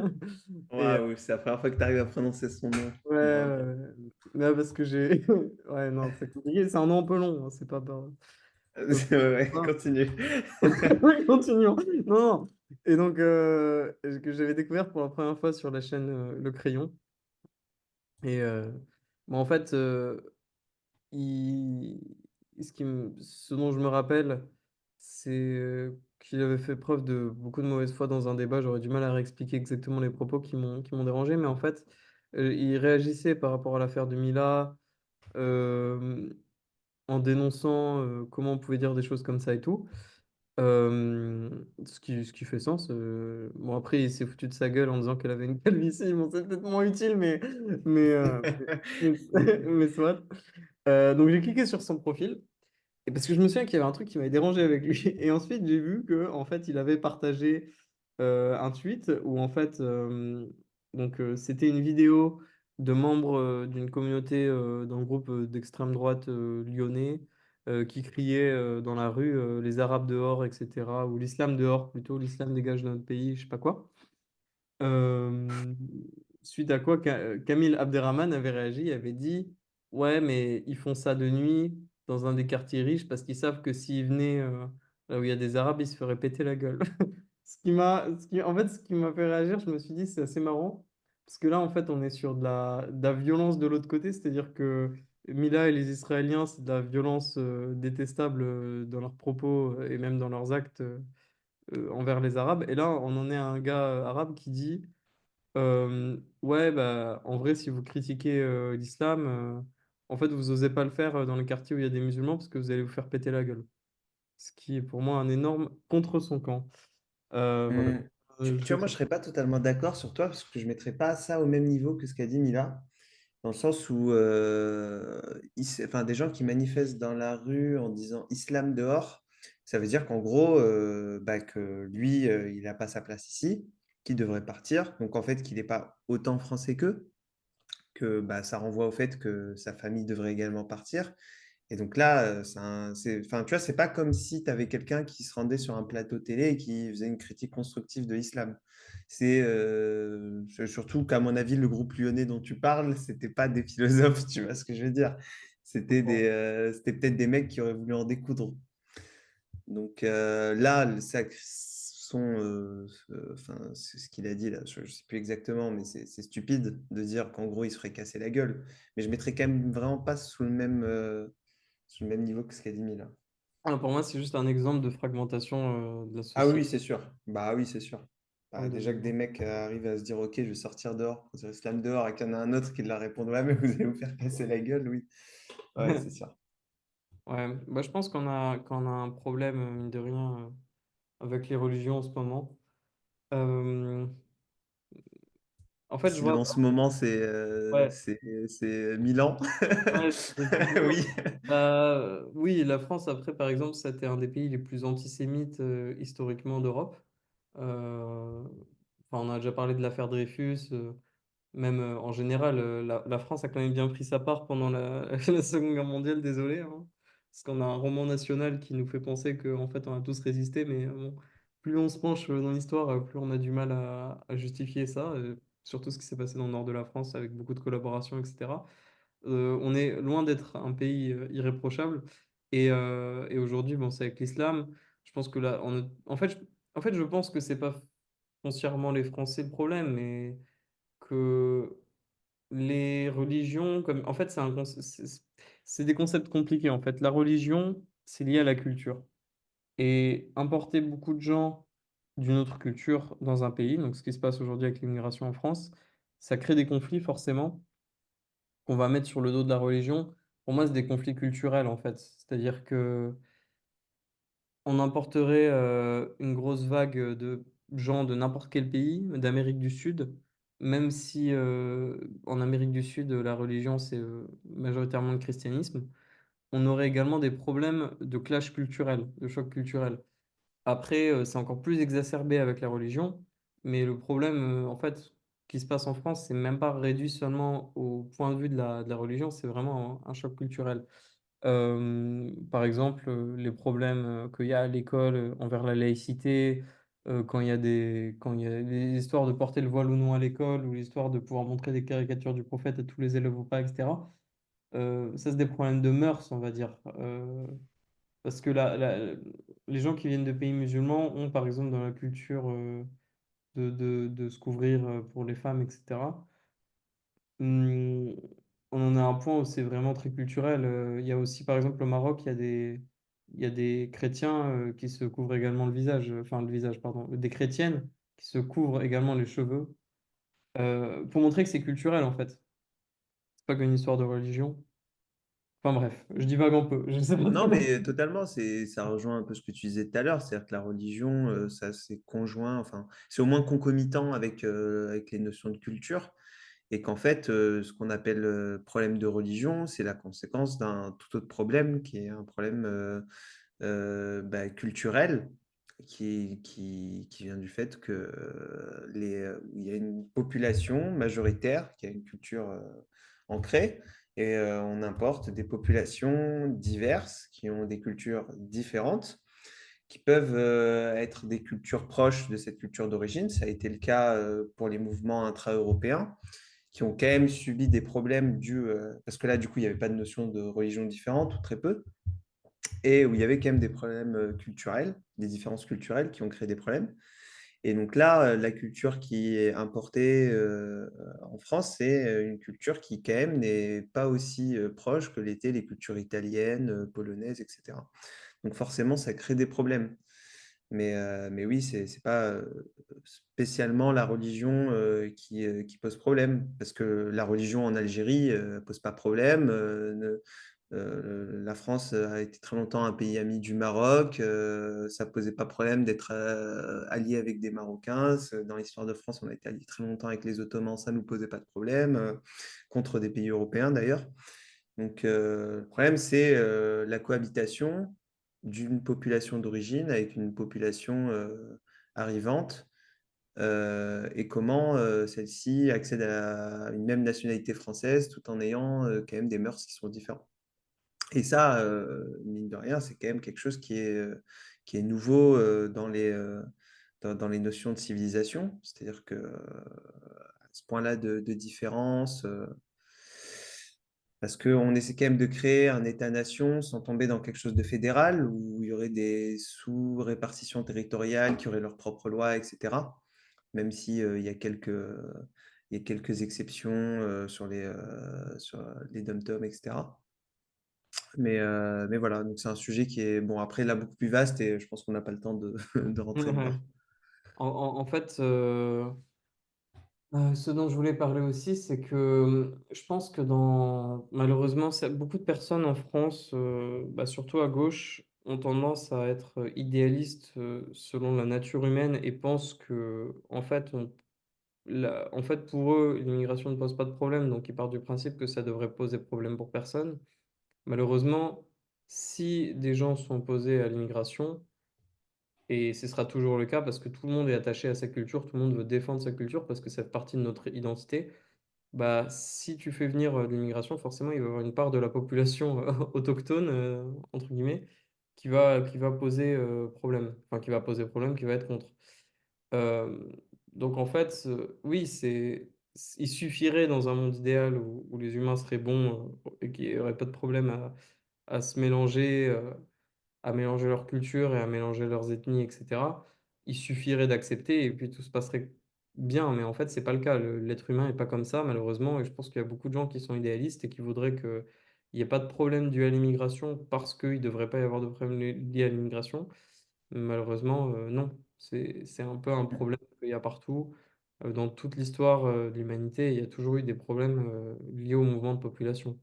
Et Waouh, c'est la première fois que tu arrives à prononcer son nom. ouais, Bravo. ouais, parce que j'ai. Ouais, non, c'est compliqué. C'est un nom un peu long, hein, c'est pas- Ouais, ouais, continue. Continuons. Non, non. Et donc, que j'avais découvert pour la première fois sur la chaîne Le Crayon. Et en fait, il... ce dont je me rappelle, c'est qu'il avait fait preuve de beaucoup de mauvaise foi dans un débat. J'aurais du mal à réexpliquer exactement les propos qui m'ont dérangé, mais en fait, il réagissait par rapport à l'affaire de Mila, euh, en dénonçant comment on pouvait dire des choses comme ça et tout. Ce qui fait sens. Bon, après, il s'est foutu de sa gueule en disant qu'elle avait une calvitie. Bon, c'est peut-être moins utile, mais, euh, mais, mais soit. Donc, j'ai cliqué sur son profil. Et parce que je me souviens qu'il y avait un truc qui m'avait dérangé avec lui. Et ensuite, j'ai vu que en fait, il avait partagé un tweet où en fait, c'était une vidéo de membres d'une communauté d'un groupe d'extrême droite lyonnais qui criaient dans la rue les Arabes dehors, etc. Ou l'islam dehors plutôt, l'islam dégage de notre pays, je sais pas quoi. Euh, Suite à quoi Camille Abderrahmane avait réagi et avait dit, ouais, mais ils font ça de nuit dans un des quartiers riches parce qu'ils savent que s'ils venaient là où il y a des Arabes, ils se feraient péter la gueule. En fait, ce qui m'a fait réagir, je me suis dit, c'est assez marrant parce que là, en fait, on est sur de la violence de l'autre côté, c'est-à-dire que Mila et les Israéliens, c'est de la violence détestable dans leurs propos et même dans leurs actes envers les Arabes. Et là, on en est à un gars arabe qui dit ouais, bah, en vrai, si vous critiquez l'islam, en fait, vous osez pas le faire dans les quartiers où il y a des musulmans parce que vous allez vous faire péter la gueule. Ce qui est pour moi un énorme contre son camp. Voilà. Hmm. Tu vois, moi, je serais pas totalement d'accord sur toi parce que je mettrais pas ça au même niveau que ce qu'a dit Mila, dans le sens où enfin, des gens qui manifestent dans la rue en disant islam dehors, ça veut dire qu'en gros, bah, que lui, il n'a pas sa place ici, qu'il devrait partir, donc en fait, qu'il n'est pas autant français qu'eux, que bah, ça renvoie au fait que sa famille devrait également partir. Et donc là, enfin, tu vois, c'est pas comme si tu avais quelqu'un qui se rendait sur un plateau télé et qui faisait une critique constructive de l'islam. Surtout qu'à mon avis, le groupe lyonnais dont tu parles, c'était pas des philosophes, tu vois ce que je veux dire. C'était peut-être des mecs qui auraient voulu en découdre. Donc là, enfin, c'est ce qu'il a dit là, je ne sais plus exactement, mais c'est stupide de dire qu'en gros, il se ferait casser la gueule. Mais je mettrais quand même vraiment pas sous le même niveau que ce qu'a dit Mila. Alors, pour moi, c'est juste un exemple de fragmentation de la Ah société. oui, c'est sûr. Bah oui, c'est sûr. Bah, déjà que des mecs arrivent à se dire, ok, je vais sortir dehors pour dire islam dehors, et qu'il y en a un autre qui leur répond, ouais, mais vous allez vous faire casser la gueule, oui. Ouais, c'est sûr. Ouais, bah, je pense qu'on a un problème, mine de rien, avec les religions en ce moment. Euh, En fait, je Si vois. en ce moment, Ouais, c'est Milan. ouais, Oui. oui, la France, après, par exemple, c'était un des pays les plus antisémites historiquement d'Europe. Enfin, on a déjà parlé de l'affaire Dreyfus. Même en général, la France a quand même bien pris sa part pendant la Seconde Guerre mondiale, désolé, hein. Parce qu'on a un roman national qui nous fait penser qu'en fait, on a tous résisté, mais bon, plus on se penche dans l'histoire, plus on a du mal à justifier ça, surtout ce qui s'est passé dans le nord de la France avec beaucoup de collaborations, etc. On est loin d'être un pays irréprochable. Et aujourd'hui, bon, c'est avec l'islam. Je pense que là, en fait, je pense que c'est pas foncièrement les Français le problème, mais que les religions, comme en fait, c'est des concepts compliqués en fait. La religion, c'est lié à la culture. Et importer beaucoup de gens d'une autre culture dans un pays, donc ce qui se passe aujourd'hui avec l'immigration en France, ça crée des conflits forcément qu'on va mettre sur le dos de la religion. Pour moi, c'est des conflits culturels en fait. C'est-à-dire que on importerait une grosse vague de gens de n'importe quel pays, d'Amérique du Sud, même si en Amérique du Sud, la religion, c'est majoritairement le christianisme, on aurait également des problèmes de clash culturel, de choc culturel. Après, c'est encore plus exacerbé avec la religion, mais le problème, en fait, qui se passe en France, c'est même pas réduit seulement au point de vue de la religion, c'est vraiment un choc culturel. Par exemple, les problèmes qu'il y a à l'école envers la laïcité, quand il y a des histoires de porter le voile ou non à l'école, ou l'histoire de pouvoir montrer des caricatures du prophète à tous les élèves ou pas, etc. Ça, c'est des problèmes de mœurs, on va dire. Parce que les gens qui viennent de pays musulmans ont, par exemple, dans la culture de se couvrir pour les femmes, etc. Hum, on en a un point où c'est vraiment très culturel. Il y a aussi, par exemple, au Maroc, il y a des chrétiens qui se couvrent également le visage, enfin le visage, pardon, des chrétiennes qui se couvrent également les cheveux, pour montrer que c'est culturel en fait. C'est pas qu'une histoire de religion. Enfin bref, je divague un peu, je sais pas Non, trop. mais totalement, ça rejoint un peu ce que tu disais tout à l'heure, c'est-à-dire que la religion, ça c'est conjoint, enfin, c'est au moins concomitant avec les notions de culture, et qu'en fait, ce qu'on appelle problème de religion, c'est la conséquence d'un tout autre problème qui est un problème bah, culturel, qui vient du fait que il y a une population majoritaire qui a une culture ancrée, et on importe des populations diverses qui ont des cultures différentes. qui peuvent être des cultures proches de cette culture d'origine. Ça a été le cas pour les mouvements intra-européens, qui ont quand même subi des problèmes parce que là, du coup, il n'y avait pas de notion de religion différente, ou très peu, et où il y avait quand même des problèmes culturels, des différences culturelles qui ont créé des problèmes. Et donc là, la culture qui est importée en France, c'est une culture qui, quand même, n'est pas aussi proche que l'étaient les cultures italiennes, polonaises, etc. Donc forcément, ça crée des problèmes. Mais oui, c'est pas spécialement la religion qui pose problème, parce que la religion en Algérie ne pose pas problème. La France a été très longtemps un pays ami du Maroc. Ça ne posait pas problème d'être allié avec des Marocains. Dans l'histoire de France, on a été allié très longtemps avec les Ottomans. Ça ne nous posait pas de problème, contre des pays européens d'ailleurs. Donc, le problème, c'est la cohabitation d'une population d'origine avec une population arrivante et comment celle-ci accède à une même nationalité française tout en ayant quand même des mœurs qui sont différentes. Et ça, mine de rien, c'est quand même quelque chose qui est nouveau dans les notions de civilisation. C'est-à-dire que à ce point-là de différence, parce qu'on essaie quand même de créer un État-nation sans tomber dans quelque chose de fédéral, où il y aurait des sous-répartitions territoriales qui auraient leurs propres lois, etc. Même si il y a quelques exceptions sur les dom-toms, etc. Mais voilà, donc c'est un sujet qui est, bon, après, là, beaucoup plus vaste et je pense qu'on n'a pas le temps de rentrer dedans. Ouais. En fait, ce dont je voulais parler aussi, c'est que je pense que malheureusement, beaucoup de personnes en France, bah, surtout à gauche, ont tendance à être idéalistes selon la nature humaine et pensent que, en fait, pour eux, l'immigration ne pose pas de problème, donc ils partent du principe que ça devrait poser problème pour personne. Malheureusement, si des gens sont opposés à l'immigration, et ce sera toujours le cas parce que tout le monde est attaché à sa culture, tout le monde veut défendre sa culture parce que ça fait partie de notre identité. Bah, si tu fais venir l'immigration, forcément, il va y avoir une part de la population autochtone, entre guillemets, qui va poser problème. Enfin, qui va poser problème, qui va être contre. Euh, donc, en fait, oui, il suffirait dans un monde idéal où les humains seraient bons et qu'il n'y aurait pas de problème à se mélanger. À mélanger leur culture et à mélanger leurs ethnies, etc. Il suffirait d'accepter et puis tout se passerait bien. Mais en fait, c'est pas le cas. L'être humain n'est pas comme ça, malheureusement. Et je pense qu'il y a beaucoup de gens qui sont idéalistes et qui voudraient qu'il n'y ait pas de problème dû à l'immigration parce qu'il ne devrait pas y avoir de problème lié à l'immigration. Malheureusement, non. C'est un peu un problème qu'il y a partout. Dans toute l'histoire de l'humanité, il y a toujours eu des problèmes liés au mouvement de population.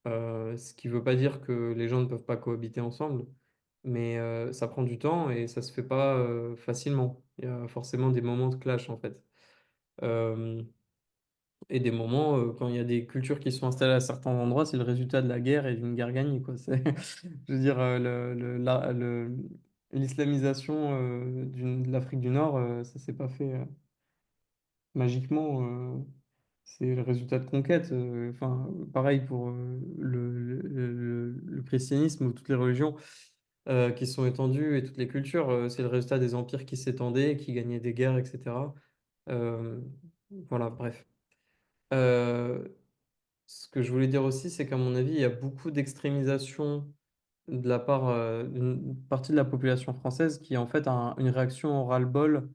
Ce qui ne veut pas dire que les gens ne peuvent pas cohabiter ensemble, mais ça prend du temps et ça se fait pas facilement. Il y a forcément des moments de clash en fait. Euh, et des moments, quand il y a des cultures qui sont installées à certains endroits, c'est le résultat de la guerre et d'une guerre gagnée, quoi. Je veux dire, l'islamisation de l'Afrique du Nord, ça s'est pas fait magiquement. C'est le résultat de conquêtes. Enfin, pareil pour le christianisme ou toutes les religions qui sont étendues et toutes les cultures. C'est le résultat des empires qui s'étendaient, qui gagnaient des guerres, etc. Euh, voilà, bref. Euh, Ce que je voulais dire aussi, c'est qu'à mon avis, il y a beaucoup d'extrémisation de la part d'une partie de la population française qui est en fait une réaction au ras-le-bol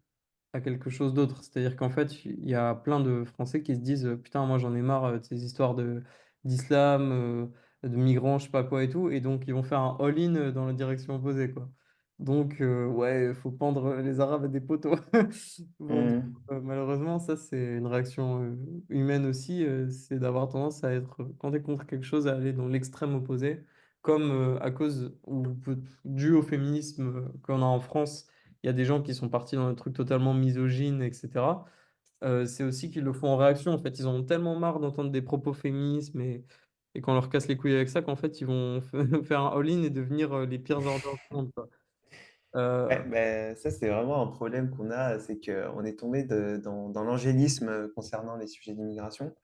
à quelque chose d'autre. C'est-à-dire qu'en fait, il y a plein de Français qui se disent putain, moi j'en ai marre de ces histoires d'islam, de migrants, je sais pas quoi et tout, et donc ils vont faire un all-in dans la direction opposée, quoi. Donc, ouais, il faut pendre les Arabes à des poteaux. Bon, du coup, Mmh. malheureusement, ça c'est une réaction humaine aussi, c'est d'avoir tendance à être, quand tu es contre quelque chose, à aller dans l'extrême opposé, comme à cause dû au féminisme qu'on a en France il y a des gens qui sont partis dans des trucs totalement misogynes, etc. C'est aussi qu'ils le font en réaction. En fait, ils en ont tellement marre d'entendre des propos féministes et qu'on leur casse les couilles avec ça qu'en fait, ils vont faire un all-in et devenir les pires ordures du monde, quoi. Ouais, Euh, ben, ça, c'est vraiment un problème qu'on a, c'est qu'on est tombé dans l'angélisme concernant les sujets d'immigration,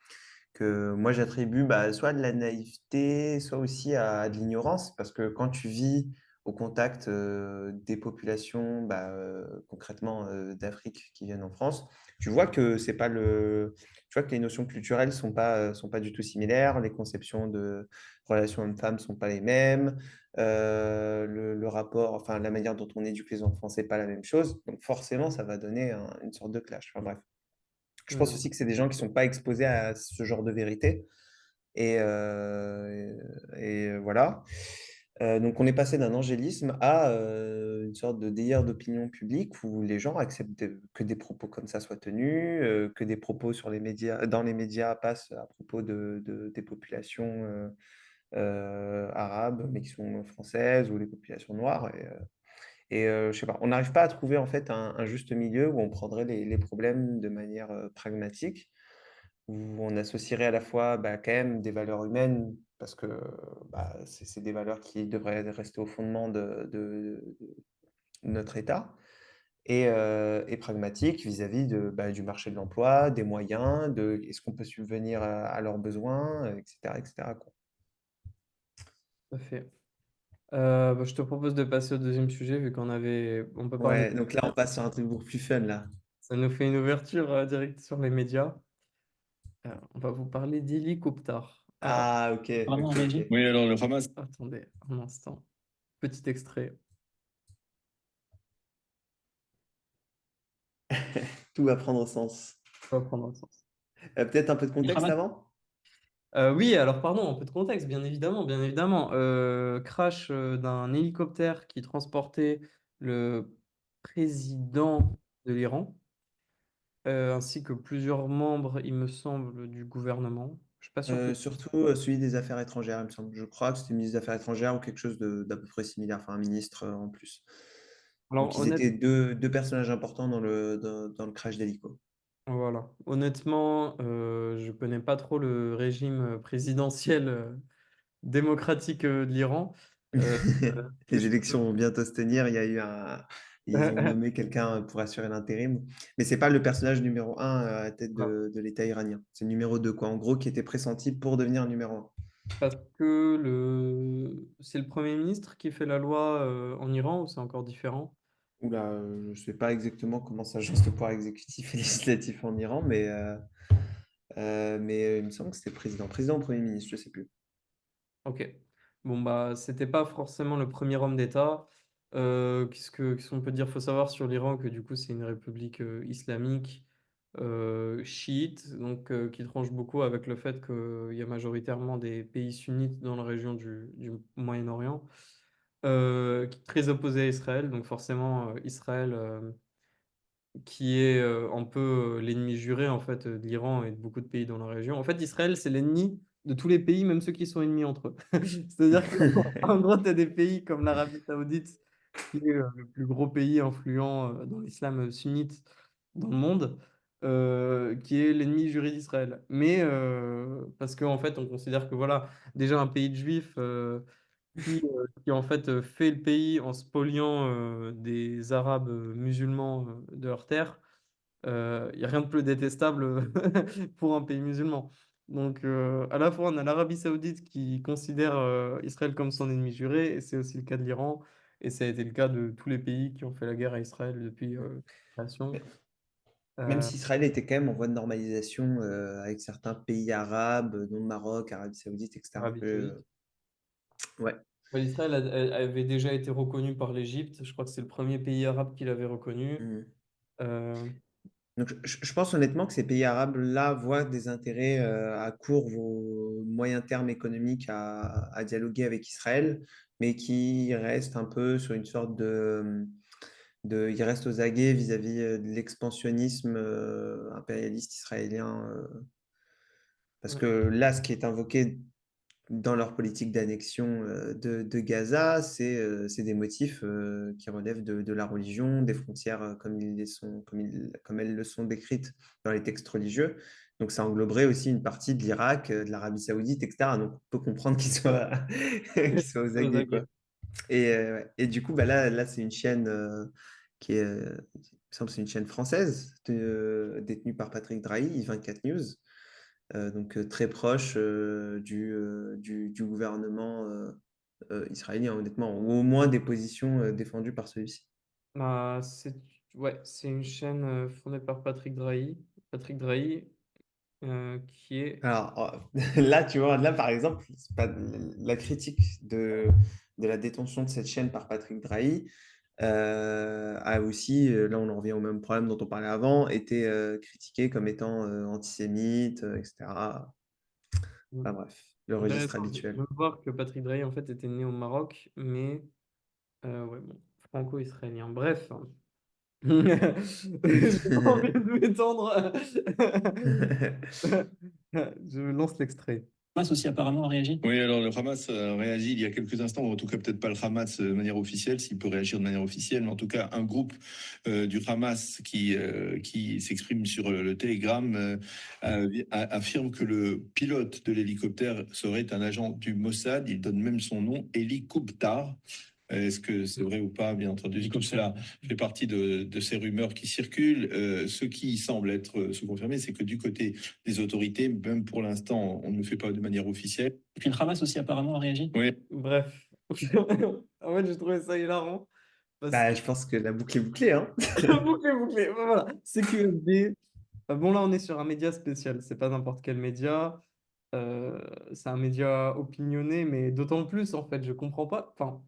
que moi j'attribue bah, soit à de la naïveté, soit aussi à de l'ignorance, parce que quand tu vis au contact des populations, concrètement d'Afrique qui viennent en France, tu vois que c'est pas tu vois que les notions culturelles sont pas du tout similaires, les conceptions de relations hommes-femmes sont pas les mêmes, le rapport, enfin la manière dont on éduque les enfants, c'est pas la même chose. Donc forcément, ça va donner une sorte de clash. Enfin bref. Je pense Ouais. aussi que c'est des gens qui sont pas exposés à ce genre de vérité. Et voilà. Donc, on est passé d'un angélisme à une sorte de délire d'opinion publique où les gens acceptent que des propos comme ça soient tenus, que des propos sur les médias, dans les médias passent à propos des populations arabes, mais qui sont françaises, ou les populations noires. Je sais pas, on n'arrive pas à trouver en fait un juste milieu où on prendrait les problèmes de manière pragmatique, où on associerait à la fois quand même des valeurs humaines, parce que c'est des valeurs qui devraient rester au fondement de notre État, et pragmatique vis-à-vis du marché de l'emploi, des moyens, de est-ce qu'on peut subvenir à leurs besoins, etc., etc., quoi. Tout à fait. Je te propose de passer au deuxième sujet, vu on peut parler. Ouais, donc là, on passe sur un truc beaucoup plus fun, là. Ça nous fait une ouverture directe sur les médias. On va vous parler d'hélicoptères. Alors, Ah, ok, ok, ok. Oui, alors le Hamas. attendez un instant. Petit extrait. Tout va prendre sens. On va prendre un sens. Peut-être un peu de contexte avant? Oui, alors pardon, un peu de contexte, bien évidemment, bien évidemment. Crash d'un hélicoptère qui transportait le président de l'Iran, ainsi que plusieurs membres, il me semble, du gouvernement. Je suis pas sûr que... Surtout celui des Affaires étrangères, il me semble. Je crois que c'était le ministre des Affaires étrangères ou quelque chose d'à peu près similaire, enfin un ministre en plus. Donc Alors, ils étaient deux personnages importants dans le crash d'hélico. voilà. Honnêtement, je connais pas trop le régime présidentiel démocratique de l'Iran. Euh, Les je élections vont bientôt se tenir. Ils ont nommé quelqu'un pour assurer l'intérim. Mais c'est pas le personnage numéro un à la tête de l'État iranien. C'est le numéro 2, quoi. En gros, qui était pressenti pour devenir numéro un. Parce que c'est le Premier ministre qui fait la loi en Iran ou c'est encore différent? Oula, je ne sais pas exactement comment s'agence le pouvoir exécutif et législatif en Iran, mais il me semble que c'était président ou Premier ministre, je ne sais plus. Ok. Bon, bah, c'était pas forcément le premier homme d'État. Qu'est-ce qu'on peut dire? Faut savoir sur l'Iran que du coup, c'est une république islamique chiite, donc qui tranche beaucoup avec le fait qu'il y a majoritairement des pays sunnites dans la région du Moyen-Orient, qui est très opposé à Israël. Donc forcément, Israël, qui est un peu l'ennemi juré en fait de l'Iran et de beaucoup de pays dans la région. En fait, Israël, c'est l'ennemi de tous les pays, même ceux qui sont ennemis entre eux. C'est-à-dire qu'en gros, tu as des pays comme l'Arabie Saoudite, qui est le plus gros pays influent dans l'islam sunnite dans le monde, qui est l'ennemi juré d'Israël. Mais parce qu'en fait, on considère que voilà, déjà un pays de juifs qui en fait fait le pays en spoliant des Arabes musulmans de leur terre. Il n'y a rien de plus détestable pour un pays musulman. Donc, à la fois, on a l'Arabie Saoudite qui considère Israël comme son ennemi juré, et c'est aussi le cas de l'Iran, et ça a été le cas de tous les pays qui ont fait la guerre à Israël depuis la création. Même Euh, si Israël était quand même en voie de normalisation avec certains pays arabes, dont le Maroc, Arabie Saoudite, etc. Arabie Saoudite. Ouais. Ouais, Israël avait déjà été reconnu par l'Égypte. Je crois que c'est le premier pays arabe qui l'avait reconnu. Mhm. Euh, Donc, je pense honnêtement que ces pays arabes-là voient des intérêts à court ou moyen terme économique à dialoguer avec Israël, mais qui restent un peu sur une sorte ils restent aux aguets vis-à-vis de l'expansionnisme impérialiste israélien. Parce ouais, que là, ce qui est invoqué dans leur politique d'annexion de Gaza, c'est des motifs qui relèvent de la religion, des frontières comme elles le sont décrites dans les textes religieux. Donc ça engloberait aussi une partie de l'Irak, de l'Arabie Saoudite, etc. Donc on peut comprendre qu'ils soient, qu'ils soient aux aux aguets, aguets. quoi. Et du coup, là c'est une chaîne qui est, il me semble que c'est une chaîne française détenue par Patrick Drahi, 24 News. Donc très proche du gouvernement israélien, honnêtement, ou au moins des positions défendues par celui-ci. Bah, c'est une chaîne fondée par Patrick Drahi. Patrick Drahi, qui est. Alors, là, tu vois, là, par exemple, c'est pas la critique de la détention de cette chaîne par Patrick Drahi a aussi, là, on en revient au même problème dont on parlait avant, été critiqué comme étant antisémite, etc. Enfin, bref, le registre Intéressant. Je habituel. viens de voir que Patrick Drahi, en fait, était né au Maroc, mais ouais, bon, franco-israélien. Bref. J'ai pas envie de m'étendre. Je lance l'extrait. Hamas aussi apparemment a réagi. Oui, alors le Hamas a réagi il y a quelques instants, en tout cas peut-être pas le Hamas de manière officielle, s'il peut réagir de manière officielle, mais en tout cas un groupe du Hamas qui s'exprime sur le Telegram affirme que le pilote de l'hélicoptère serait un agent du Mossad, il donne même son nom, Eli Kubtar. Est-ce que c'est vrai ou pas? Bien entendu, tout cela fait partie de ces rumeurs qui circulent. Ce qui semble être se confirmer, c'est que du côté des autorités, même pour l'instant, on ne le fait pas de manière officielle. Et puis le Hamas aussi apparemment a réagi. Oui. Bref. En fait, j'ai trouvé ça hilarant. Parce Bah, je pense que la boucle est bouclée, hein. Bouclé, bouclé. Voilà. CQFD. Bon, là, on est sur un média spécial. C'est pas n'importe quel média. Euh, c'est un média opinionné, mais d'autant plus, en fait, je comprends pas. Enfin,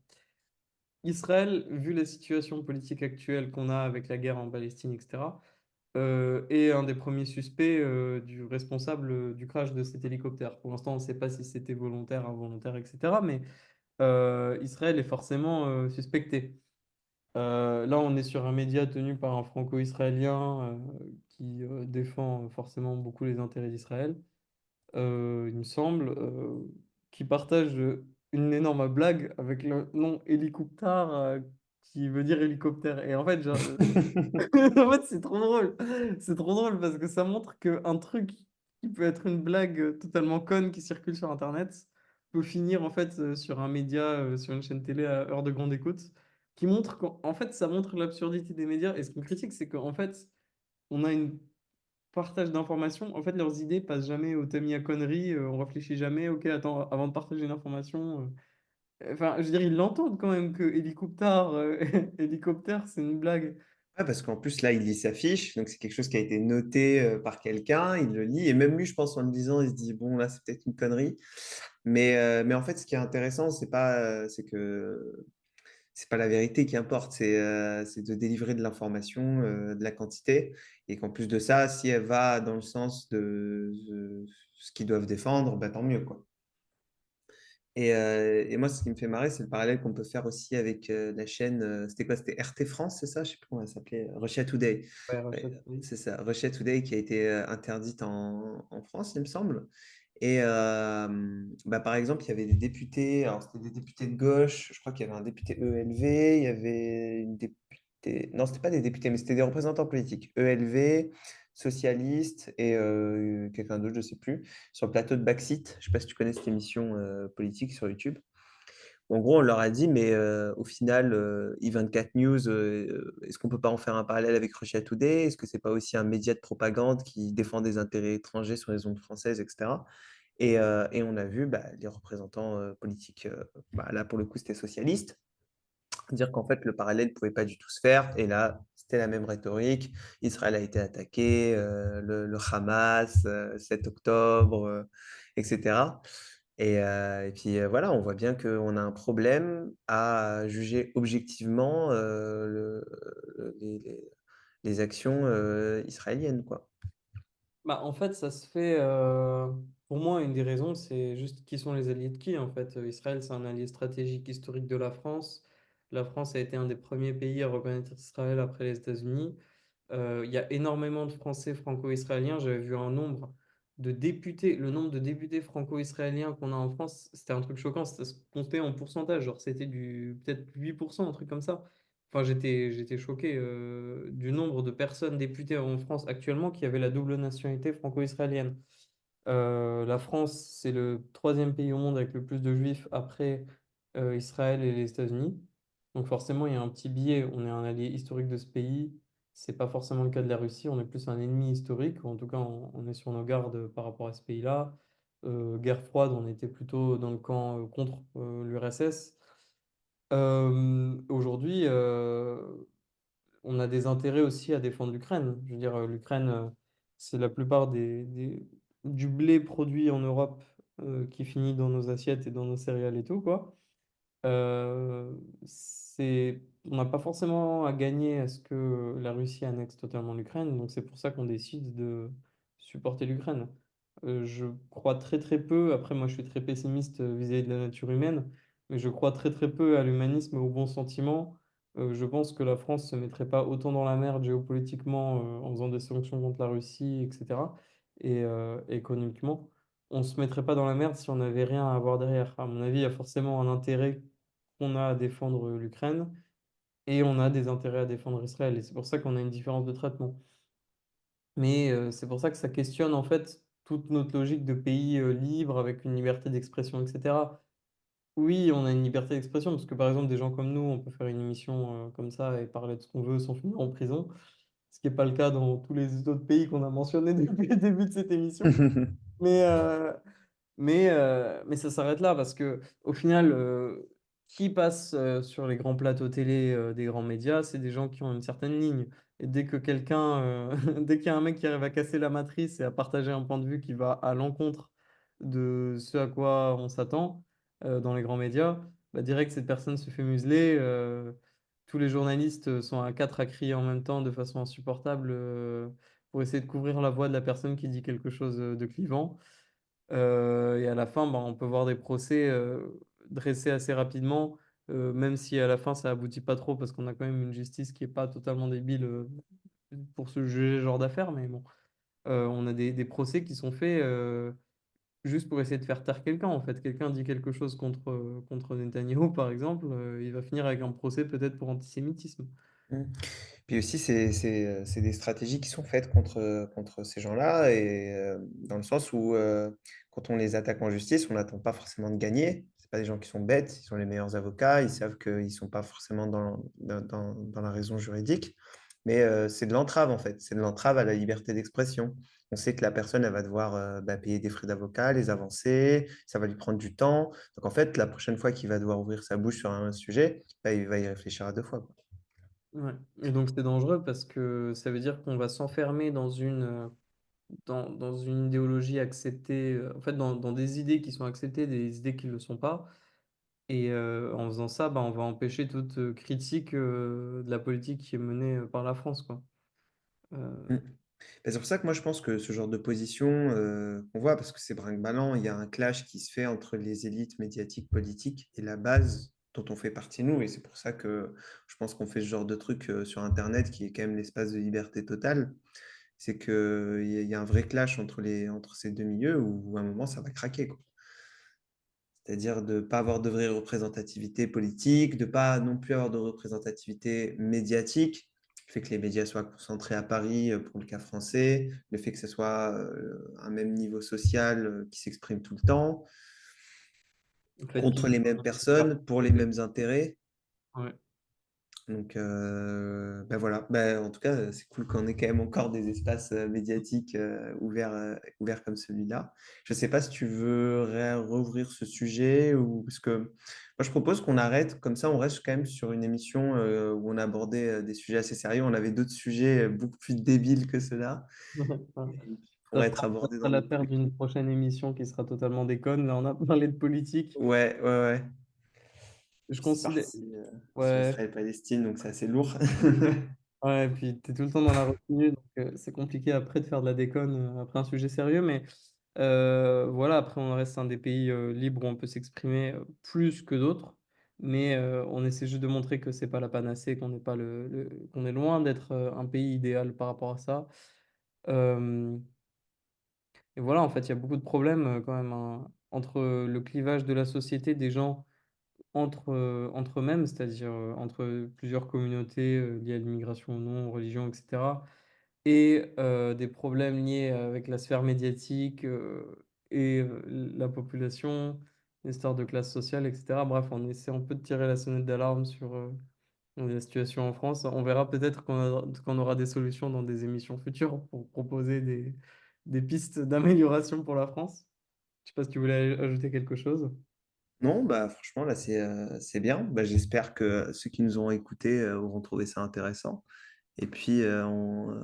Israël, vu la situation politique actuelle qu'on a avec la guerre en Palestine, etc., est un des premiers suspects du responsable du crash de cet hélicoptère. Pour l'instant, on ne sait pas si c'était volontaire, involontaire, etc., mais Israël est forcément suspecté. Là, on est sur un média tenu par un franco-israélien qui défend forcément beaucoup les intérêts d'Israël, il me semble, qui partage une énorme blague avec le nom hélicoptère qui veut dire hélicoptère. Et en fait, en fait, c'est trop drôle. C'est trop drôle parce que ça montre qu'un truc qui peut être une blague totalement conne qui circule sur Internet peut finir en fait sur un média, sur une chaîne télé à heure de grande écoute, qui montre qu'en fait, ça montre l'absurdité des médias. Et ce qu'on critique, c'est qu'en fait, on a une partage d'informations. En fait, leurs idées passent jamais au tamis à conneries. On réfléchit jamais. Ok, attends, avant de partager une information. Enfin, je veux dire, ils l'entendent quand même que hélicoptère, hélicoptère, c'est une blague. Ouais, parce qu'en plus, là, il lit sa fiche, donc c'est quelque chose qui a été noté par quelqu'un, il le lit, et même lui, je pense, en le disant, il se dit, bon, là, c'est peut-être une connerie. Mais en fait, ce qui est intéressant, c'est que c'est pas la vérité qui importe, c'est de délivrer de l'information, de la quantité, et qu'en plus de ça, si elle va dans le sens de ce qu'ils doivent défendre, bah, tant mieux, quoi. Et moi, ce qui me fait marrer, c'est le parallèle qu'on peut faire aussi avec la chaîne, c'était quoi? C'était RT France, c'est ça? Je sais plus comment elle s'appelait. Russia Today. Ouais, Ouais, Rachel, oui. c'est ça, Russia Today qui a été interdite en France, il me semble. Et bah, par exemple, il y avait des députés, alors c'était des députés de gauche, je crois qu'il y avait un député ELV, il y avait une députée, non, c'était pas des députés, mais c'était des représentants politiques, ELV, socialistes et quelqu'un d'autre, je sais plus, sur le plateau de Backseat. Je sais pas si tu connais cette émission politique sur YouTube. En gros, on leur a dit, mais au final, I24 News, est-ce qu'on peut pas en faire un parallèle avec Russia Today? Est-ce que c'est pas aussi un média de propagande qui défend des intérêts étrangers sur les ondes françaises, etc. Et on a vu bah, les représentants politiques, bah, là pour le coup c'était socialiste, dire qu'en fait le parallèle ne pouvait pas du tout se faire. Et là, c'était la même rhétorique. Israël a été attaqué, le Hamas, 7 octobre, etc. Et puis voilà, on voit bien qu'on a un problème à juger objectivement les actions israéliennes, quoi. Bah, en fait, ça se fait. Pour moi, une des raisons, c'est juste qui sont les alliés de qui, en fait. Israël, c'est un allié stratégique historique de la France. La France a été un des premiers pays à reconnaître Israël après les États-Unis. Il y a énormément de Français franco-israéliens. J'avais vu un nombre de députés, le nombre de députés franco-israéliens qu'on a en France, c'était un truc choquant. Ça se comptait en pourcentage, genre c'était du peut-être 8%, un truc comme ça. Enfin, j'étais choqué du nombre de personnes députées en France actuellement qui avaient la double nationalité franco-israélienne. La France, c'est le troisième pays au monde avec le plus de juifs après Israël et les États-Unis. Donc forcément, il y a un petit biais. On est un allié historique de ce pays. C'est pas forcément le cas de la Russie. On est plus un ennemi historique. Ou en tout cas, on est sur nos gardes par rapport à ce pays-là. guerre froide, on était plutôt dans le camp contre l'URSS. Aujourd'hui, on a des intérêts aussi à défendre l'Ukraine. Je veux dire, l'Ukraine, c'est la plupart du blé produit en Europe qui finit dans nos assiettes et dans nos céréales et tout, quoi. On n'a pas forcément à gagner à ce que la Russie annexe totalement l'Ukraine, donc c'est pour ça qu'on décide de supporter l'Ukraine. Je crois très très peu, après moi je suis très pessimiste vis-à-vis de la nature humaine, mais je crois très très peu à l'humanisme et au bon sentiment. Je pense que la France se mettrait pas autant dans la merde géopolitiquement en faisant des sanctions contre la Russie, etc. Et économiquement. On se mettrait pas dans la merde si on n'avait rien à avoir derrière. À mon avis, il y a forcément un intérêt qu'on a à défendre l'Ukraine et on a des intérêts à défendre Israël. Et c'est pour ça qu'on a une différence de traitement. Mais c'est pour ça que ça questionne en fait toute notre logique de pays libre avec une liberté d'expression, etc. Oui, on a une liberté d'expression parce que par exemple, des gens comme nous, on peut faire une émission comme ça et parler de ce qu'on veut sans finir en prison, ce qui n'est pas le cas dans tous les autres pays qu'on a mentionnés depuis le début de cette émission. Mais, mais ça s'arrête là parce que au final, qui passe sur les grands plateaux télé des grands médias, c'est des gens qui ont une certaine ligne. Et dès que dès qu'il y a un mec qui arrive à casser la matrice et à partager un point de vue qui va à l'encontre de ce à quoi on s'attend dans les grands médias, bah, direct cette personne se fait museler. Tous les journalistes sont à quatre à crier en même temps de façon insupportable pour essayer de couvrir la voix de la personne qui dit quelque chose de clivant. Et à la fin, bah, on peut voir des procès dressés assez rapidement, même si à la fin ça aboutit pas trop parce qu'on a quand même une justice qui est pas totalement débile pour se juger ce genre d'affaires. Mais bon, on a des procès qui sont faits juste pour essayer de faire taire quelqu'un. En fait, quelqu'un dit quelque chose contre Netanyahou, par exemple, il va finir avec un procès peut-être pour antisémitisme. Mm. Puis aussi, c'est des stratégies qui sont faites contre ces gens-là, et dans le sens où quand on les attaque en justice, on n'attend pas forcément de gagner. Ce pas des gens qui sont bêtes, ils sont les meilleurs avocats, ils savent qu'ils ne sont pas forcément dans la raison juridique, mais c'est de l'entrave en fait, c'est de l'entrave à la liberté d'expression. On sait que la personne, elle va devoir payer des frais d'avocat, les avancer, ça va lui prendre du temps. Donc en fait, la prochaine fois qu'il va devoir ouvrir sa bouche sur un sujet, bah, il va y réfléchir à deux fois, quoi. Ouais. Et donc c'est dangereux parce que ça veut dire qu'on va s'enfermer dans une idéologie acceptée, en fait dans des idées qui sont acceptées, des idées qui ne le sont pas. Et en faisant ça, bah, on va empêcher toute critique de la politique qui est menée par la France, quoi. Mm. Bah, c'est pour ça que moi je pense que ce genre de position qu'on voit, parce que c'est brinque-ballant, il y a un clash qui se fait entre les élites médiatiques, politiques et la base dont on fait partie nous. Et c'est pour ça que je pense qu'on fait ce genre de truc sur Internet qui est quand même l'espace de liberté totale. C'est qu'il y a un vrai clash entre ces deux milieux où à un moment ça va craquer, quoi. C'est-à-dire de ne pas avoir de vraie représentativité politique, de ne pas non plus avoir de représentativité médiatique, le fait que les médias soient concentrés à Paris pour le cas français, le fait que ce soit un même niveau social qui s'exprime tout le temps, Le fait contre qu'il les mêmes personnes, pour les mêmes intérêts. Ouais. Donc, ben voilà. Ben, en tout cas, c'est cool qu'on ait quand même encore des espaces médiatiques ouverts comme celui-là. Je ne sais pas si tu veux rouvrir ce sujet ou parce que moi, je propose qu'on arrête. Comme ça, on reste quand même sur une émission où on abordait des sujets assez sérieux. On avait d'autres sujets beaucoup plus débiles que ceux-là pour être Ça abordés sera dans notre l'affaire truc. d'une prochaine émission qui sera totalement déconne. Là, on a parlé de politique. Ouais, ouais, ouais. Je Puis c'est considère. parti sur Ouais, Israël-Palestine, donc c'est assez lourd. ouais, et puis tu es tout le temps dans la retenue, donc c'est compliqué après de faire de la déconne après un sujet sérieux. Mais voilà, après, on reste un des pays libres où on peut s'exprimer plus que d'autres. Mais on essaie juste de montrer que c'est pas la panacée, qu'on n'est pas qu'on est loin d'être un pays idéal par rapport à ça. Euh, et voilà, en fait, il y a beaucoup de problèmes quand même hein, entre le clivage de la société, des gens entre eux-mêmes, c'est-à-dire entre plusieurs communautés liées à l'immigration ou non, religion, etc. Et des problèmes liés avec la sphère médiatique et la population, les histoires de classe sociale, etc. Bref, on essaie un peu de tirer la sonnette d'alarme sur la situation en France. On verra peut-être qu'on aura des solutions dans des émissions futures pour proposer des pistes d'amélioration pour la France. Je sais pas si tu voulais ajouter quelque chose. Non, bah franchement, là, c'est bien. Bah, j'espère que ceux qui nous ont écoutés auront trouvé ça intéressant. Et puis,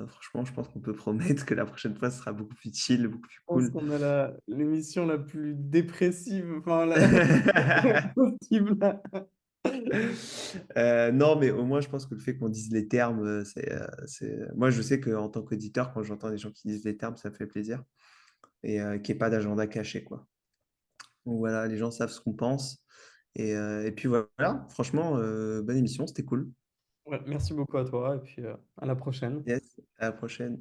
franchement, je pense qu'on peut promettre que la prochaine fois, ce sera beaucoup plus chill, beaucoup plus Je pense cool. qu'on a l'émission la plus dépressive, enfin, possible. Non, mais au moins, je pense que le fait qu'on dise les termes, moi, je sais qu'en tant qu'auditeur, quand j'entends des gens qui disent les termes, ça me fait plaisir. Et qu'il n'y ait pas d'agenda caché, quoi. Donc voilà, les gens savent ce qu'on pense. Et puis voilà, franchement, bonne émission, c'était cool. Ouais, merci beaucoup à toi et puis à la prochaine. Yes, à la prochaine.